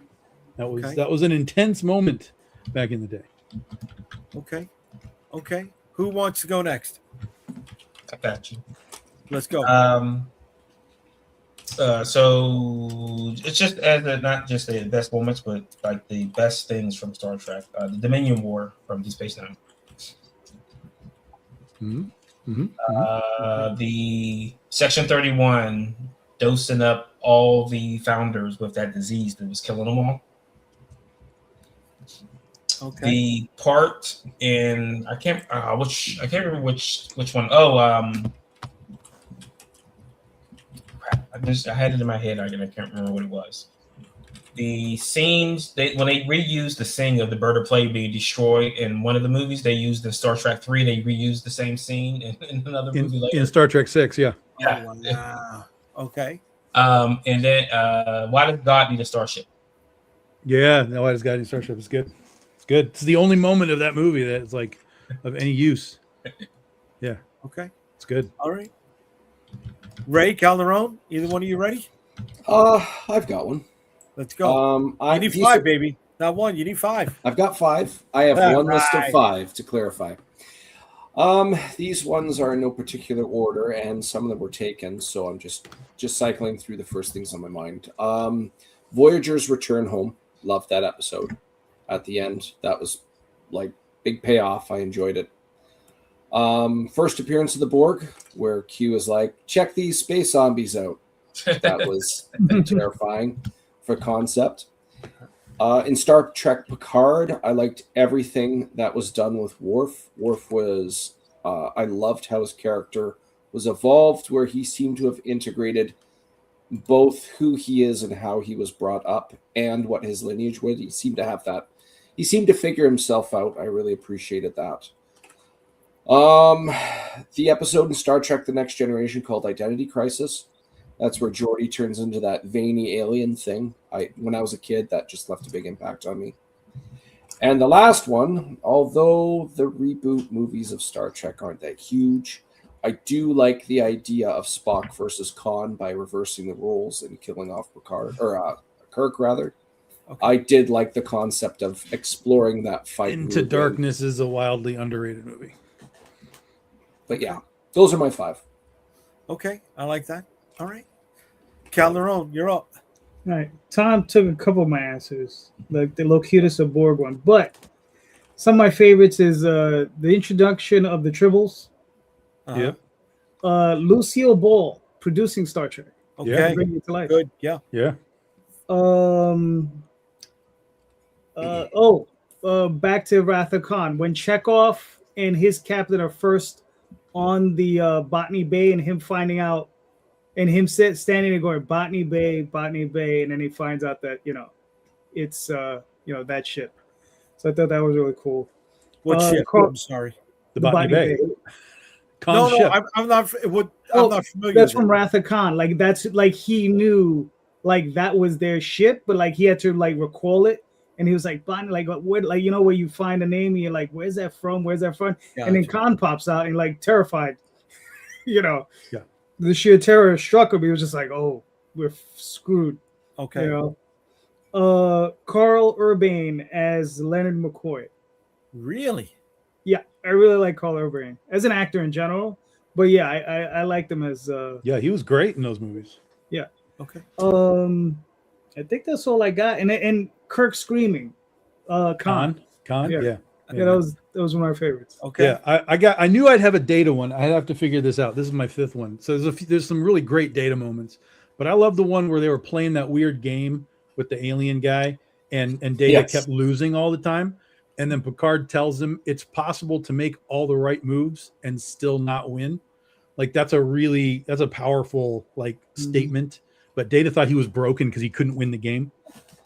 that was an intense moment back in the day. Okay. Who wants to go next? I got you. Let's go. So it's just not just the best moments, but like the best things from Star Trek. The Dominion War from Deep Space Nine. The Section 31 dosing up all the founders with that disease that was killing them all. Okay. The part in I can't remember which one. Oh, I had it in my head. I can't remember what it was. The scenes when they reused the scene of the bird of prey being destroyed in one of the movies, they used in Star Trek 3. They reused the same scene in another movie later. In Star Trek 6, yeah. Yeah. Oh, wow. Okay. And then why does God need a starship? Yeah, no, why does God need a starship? It's good. It's good. It's the only moment of that movie that is like of any use. Yeah. Okay. It's good. All right. Ray, Calderon, either one of you ready? I've got one. Let's go. You need 5, baby. Not 1. You need 5. I've got 5. I have one list of 5 to clarify. These ones are in no particular order, and some of them were taken, so I'm just cycling through the first things on my mind. Voyager's return home. Loved that episode. At the end, that was like big payoff. I enjoyed it. First appearance of the Borg, where Q is like, check these space zombies out. That was terrifying for concept. In Star Trek Picard, I liked everything that was done with Worf. Worf was, I loved how his character was evolved, where he seemed to have integrated both who he is and how he was brought up and what his lineage was. He seemed to have that. He seemed to figure himself out. I really appreciated that. The episode in Star Trek The Next Generation called Identity Crisis. That's where Geordi turns into that veiny alien thing. When I was a kid, that just left a big impact on me. And the last one, although the reboot movies of Star Trek aren't that huge, I do like the idea of Spock versus Khan by reversing the roles and killing off Kirk, rather. Okay. I did like the concept of exploring that fight. Into Darkness is a wildly underrated movie. But yeah, those are my 5. Okay, I like that. All right. Calderon, you're up. All right. Tom took a couple of my answers, like the Locutus of Borg one. But some of my favorites is the introduction of the Tribbles. Yeah. Lucille Ball producing Star Trek. Okay. Bring it to life. Good. Yeah. Yeah. Back to Wrath of Khan. When Chekhov and his captain are first on the Botany Bay, and him finding out, and him standing there going Botany Bay, and then he finds out that it's that ship. So I thought that was really cool. What ship? I'm sorry. The Botany Bay. No, I'm not familiar. That's from Wrath of Khan. Like he knew like that was their ship, but like he had to like recall it and he was like, like what, like where you find a name and you're like, where's that from? Where's that from? Gotcha. And then Khan pops out and like terrified, Yeah. The sheer terror struck him. He was just like, oh, we're screwed. Okay. Carl Urban as Leonard McCoy. Really? Yeah, I really like Carl Urban as an actor in general. But yeah, I liked him as Yeah, he was great in those movies. Yeah. Okay. I think that's all I got. And Kirk screaming. Khan. Yeah. Yeah, that was one of my favorites. Okay. Yeah, I knew I'd have a data one. I'd have to figure this out. This is my fifth one. So there's some really great data moments. But I love the one where they were playing that weird game with the alien guy and Data kept losing all the time. And then Picard tells him it's possible to make all the right moves and still not win. Like that's a powerful statement. But Data thought he was broken because he couldn't win the game.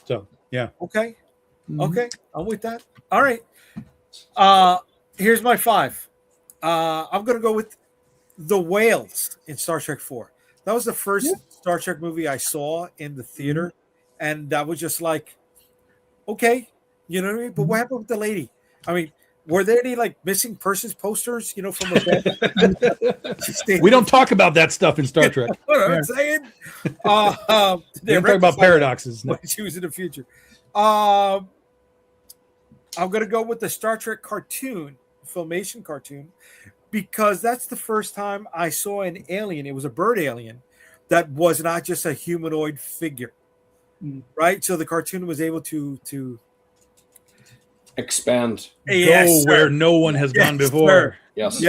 So yeah. Okay. Okay. I'm with that. All right. Here's my 5. I'm gonna go with the whales in Star Trek 4. That was the first Star Trek movie I saw in the theater, and I was just like, okay, you know what I mean? But what happened with the lady? I mean, were there any missing persons posters, from a bed? We don't talk about that stuff in Star Trek. What I'm saying? We don't talk about paradoxes. No. She was in the future. I'm going to go with the Star Trek cartoon, Filmation cartoon, because that's the first time I saw an alien. It was a bird alien that was not just a humanoid figure, right? So the cartoon was able to expand, go where no one has gone before. Sir. Yes.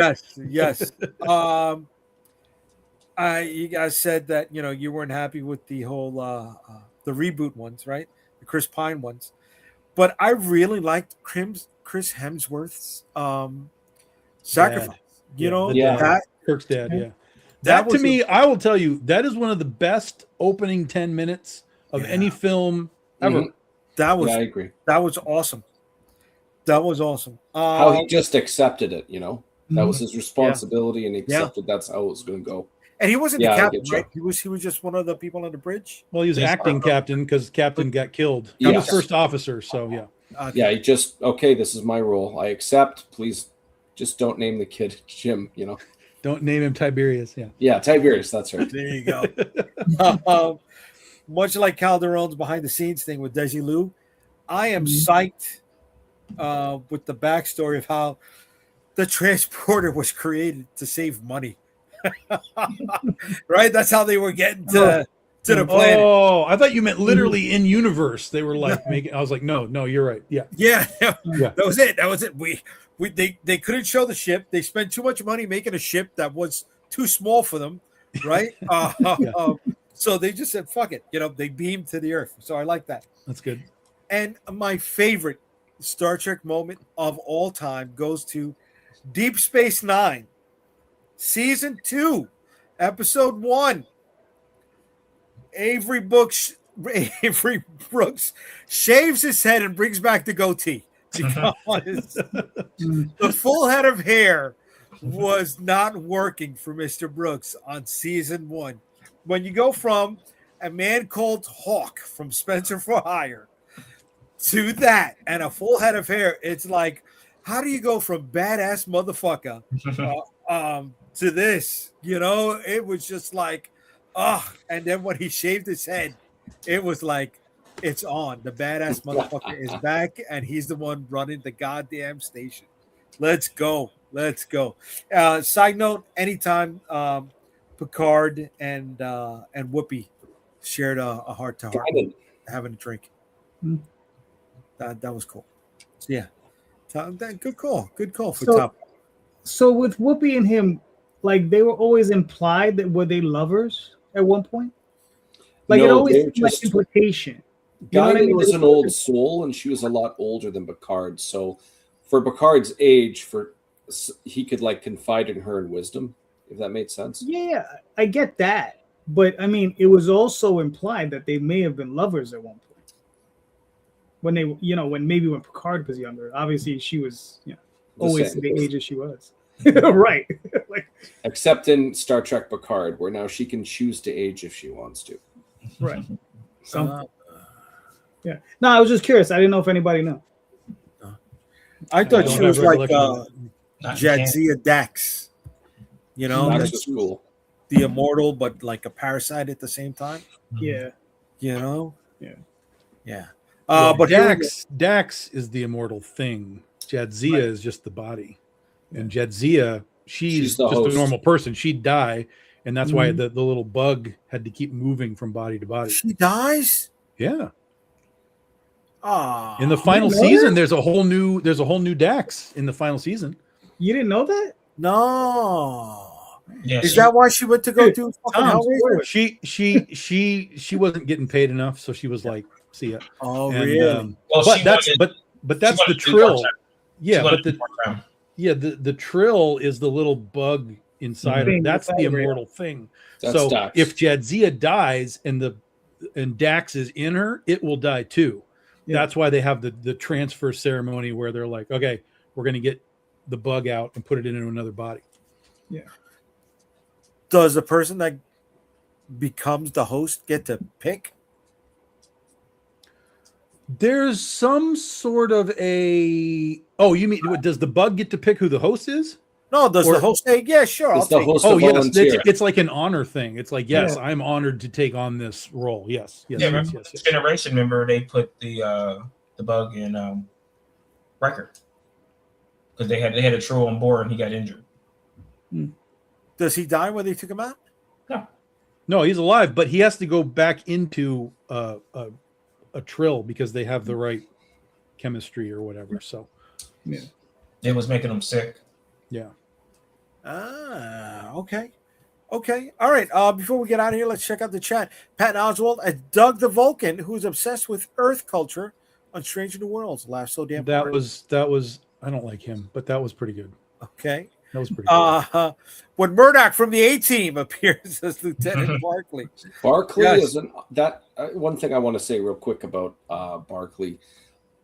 You guys said that you weren't happy with the whole the reboot ones, right? The Chris Pine ones. But I really liked Chris Hemsworth's sacrifice. Kirk's dad. Yeah, that to me, I will tell you, that is one of the best opening 10 minutes of any film ever. I agree. That was awesome. That was awesome. How he just accepted it. That was his responsibility, and he accepted that's how it was going to go. And he wasn't the captain, right? He was just one of the people on the bridge. Well, he was acting captain because captain got killed. He was first officer, so yeah. He just this is my role. I accept. Please, just don't name the kid Jim. Don't name him Tiberius. Yeah, Tiberius. That's right. There you go. Much like Calderon's behind the scenes thing with Desilu, I am psyched with the backstory of how the transporter was created to save money. Right, that's how they were getting to the planet. Oh, I thought you meant literally in universe. They were making. I was like, no, you're right. Yeah. That was it. They couldn't show the ship. They spent too much money making a ship that was too small for them, right? So they just said, "Fuck it," They beamed to the Earth. So I like that. That's good. And my favorite Star Trek moment of all time goes to Deep Space Nine. Season 2, episode 1. Avery Brooks shaves his head and brings back the goatee. Because the full head of hair was not working for Mr. Brooks on season 1. When you go from a man called Hawk from Spencer for Hire to that and a full head of hair, it's like, how do you go from badass motherfucker to this? It was just like, and then when he shaved his head, it was like, it's on. The badass motherfucker is back, and he's the one running the goddamn station. Let's go. Side note, anytime Picard and Whoopi shared a heart-to-heart having a drink. That was cool. So, yeah. Good call for top. So with Whoopi and him, they were always implied that were they lovers at one point? It always seemed like implication. Guinan was an old soul, and she was a lot older than Picard. So for Picard's age, he could confide in her in wisdom, if that made sense. Yeah, I get that. But I mean, it was also implied that they may have been lovers at one point. When they, when Picard was younger, obviously she was, always the age as she was. Right. Except in Star Trek Picard, where now she can choose to age if she wants to. Right. Yeah. No, I was just curious. I didn't know if anybody knew. I thought she don't was have like recollection of Not in canon. Jadzia Dax. You know, Dax like was cool. the immortal, but like a parasite at the same time. Yeah. You know? Yeah. Yeah. Well, But here we go. Dax is the immortal thing. Jadzia is just the body. And Jadzia, she's the just host. a normal person. She'd die. And that's why Mhm. the little bug had to keep moving from body to body. She dies? Yeah. Ah. In the final know season, that? there's a whole new Dax in the final season. You didn't know that? No. Yeah, Is she- that why she went to go do fucking Tom, Hellraiser? She wasn't getting paid enough, so she was like, "See ya." Oh, And, really? Well, but she that's wanted- but that's she the wanted to do more trill. time. Yeah, She but wanted to the do more time. the trill is the little bug inside her. Thing That's inside the her, yeah. immortal thing. That's So Dax. if Jadzia dies and Dax is in her, it will die too. Yeah. That's why they have the transfer ceremony where they're like, okay, we're going to get the bug out and put it into another body. Does the person that becomes the host get to pick? There's some sort of a. Oh, you mean does the bug get to pick who the host is? No, does Or- the host say, yeah, sure, I'll Does the take host it. Oh, yes, volunteer? it's like an honor thing. It's like, yes, Yeah. I'm honored to take on this role. Yes, yes, Yeah, yes, remember yes, this yes. generation? Remember they put the bug in Riker because they had a troll on board and he got injured. Does he die when they took him out? No, he's alive, but he has to go back into a trill because they have the right chemistry or whatever. So, It was making him sick. yeah. Ah, okay. Okay. All right. Before we get out of here, let's check out the chat. Patton Oswald and Doug the Vulcan, who's obsessed with Earth culture on Strange New Worlds. Laugh so damn That hard. was. I don't like him, but that was pretty good. Okay. That was pretty good. When Murdoch from the A-Team appears as Lieutenant Barkley. Barkley Yes. isn't that one thing I want to say real quick about Barkley.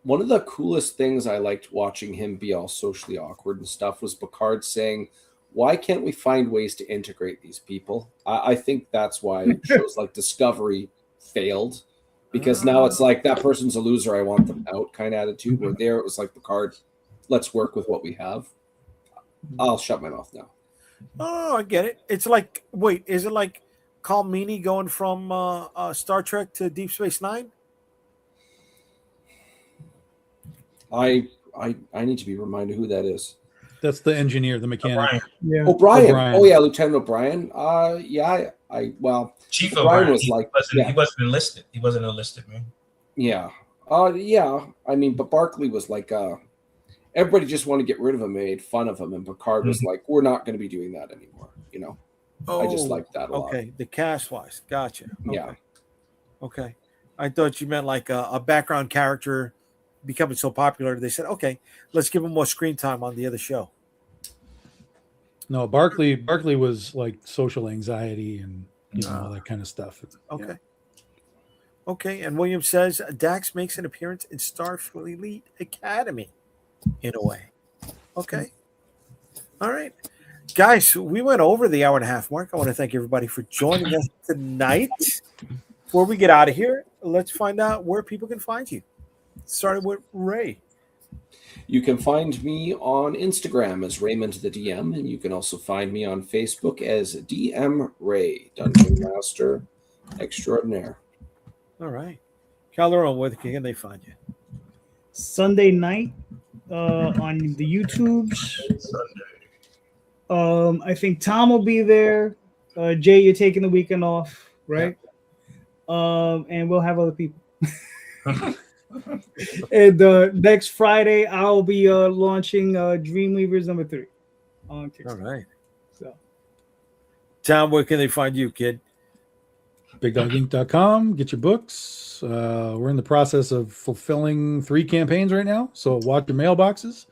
One of the coolest things I liked watching him be all socially awkward and stuff was Picard saying, "Why can't we find ways to integrate these people?" I think that's why shows like Discovery failed, because now it's like that person's a loser, I want them out kind of attitude. Where there it was like, Picard, let's work with what we have. I'll shut my mouth now. Oh, I get it. It's like, wait, is it like Carl Meany going from Star Trek to Deep Space Nine? I need to be reminded who that is. That's the engineer, the mechanic. O'Brien. Yeah. O'Brien. Oh yeah, Lieutenant O'Brien. Yeah, well, Chief O'Brien O'Brien was like, he wasn't enlisted. He wasn't enlisted, man. yeah. Yeah. I mean, but Barkley was like, everybody just wanted to get rid of him, made fun of him, and Picard was like, we're not going to be doing that anymore. You know, I just like that a lot. Okay, the cast wise. Gotcha. Okay. Yeah. Okay. I thought you meant like a background character becoming so popular. They said, okay, let's give him more screen time on the other show. No, Barkley was like social anxiety and all that kind of stuff. Okay. Yeah. Okay. And William says Dax makes an appearance in Starfleet Academy in a way. Okay. All right. Guys, we went over the hour and a half mark. I want to thank everybody for joining us tonight. Before we get out of here, let's find out where people can find you. Starting with Ray. You can find me on Instagram as Raymond the DM, and you can also find me on Facebook as DM Ray, Dungeon Master Extraordinaire. All right. Calderon, where can they find you? Sunday night on the YouTubes. I think Tom will be there. Jay, you're taking the weekend off, right? And we'll have other people. And next Friday, I'll be launching Dreamweavers #3 on Kickstarter. All right. So, Tom, where can they find you, kid? BigDogInc.com. Get your books. We're in the process of fulfilling 3 campaigns right now, so watch your mailboxes.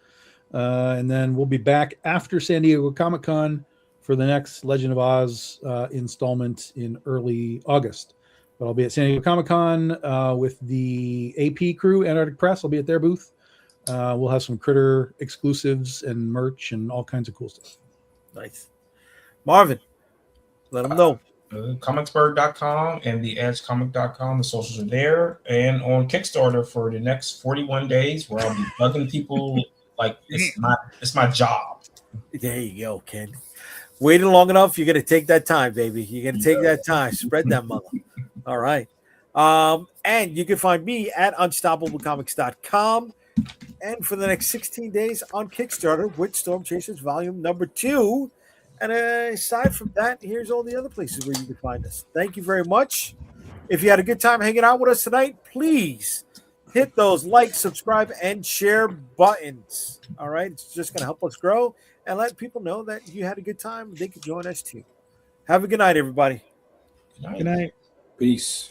And then we'll be back after San Diego Comic-Con for the next Legend of Oz installment in early August. But I'll be at San Diego Comic-Con with the AP crew, Antarctic Press. I'll be at their booth. We'll have some Critter exclusives and merch and all kinds of cool stuff. Nice. Marvin, let them know. comicsburg.com and the edgecomic.com. The socials are there. And on Kickstarter for the next 41 days, where I'll be bugging people like it's my job. There you go, Ken. Waiting long enough, you're gonna take that time, baby. You're gonna take that time. Spread that mother. All right. And you can find me at unstoppablecomics.com. And for the next 16 days on Kickstarter with Storm Chasers Volume number 2. And aside from that, here's all the other places where you can find us. Thank you very much. If you had a good time hanging out with us tonight, please hit those like, subscribe, and share buttons. All right. It's just going to help us grow and let people know that you had a good time. They can join us too. Have a good night, everybody. Good night. Good night. Peace.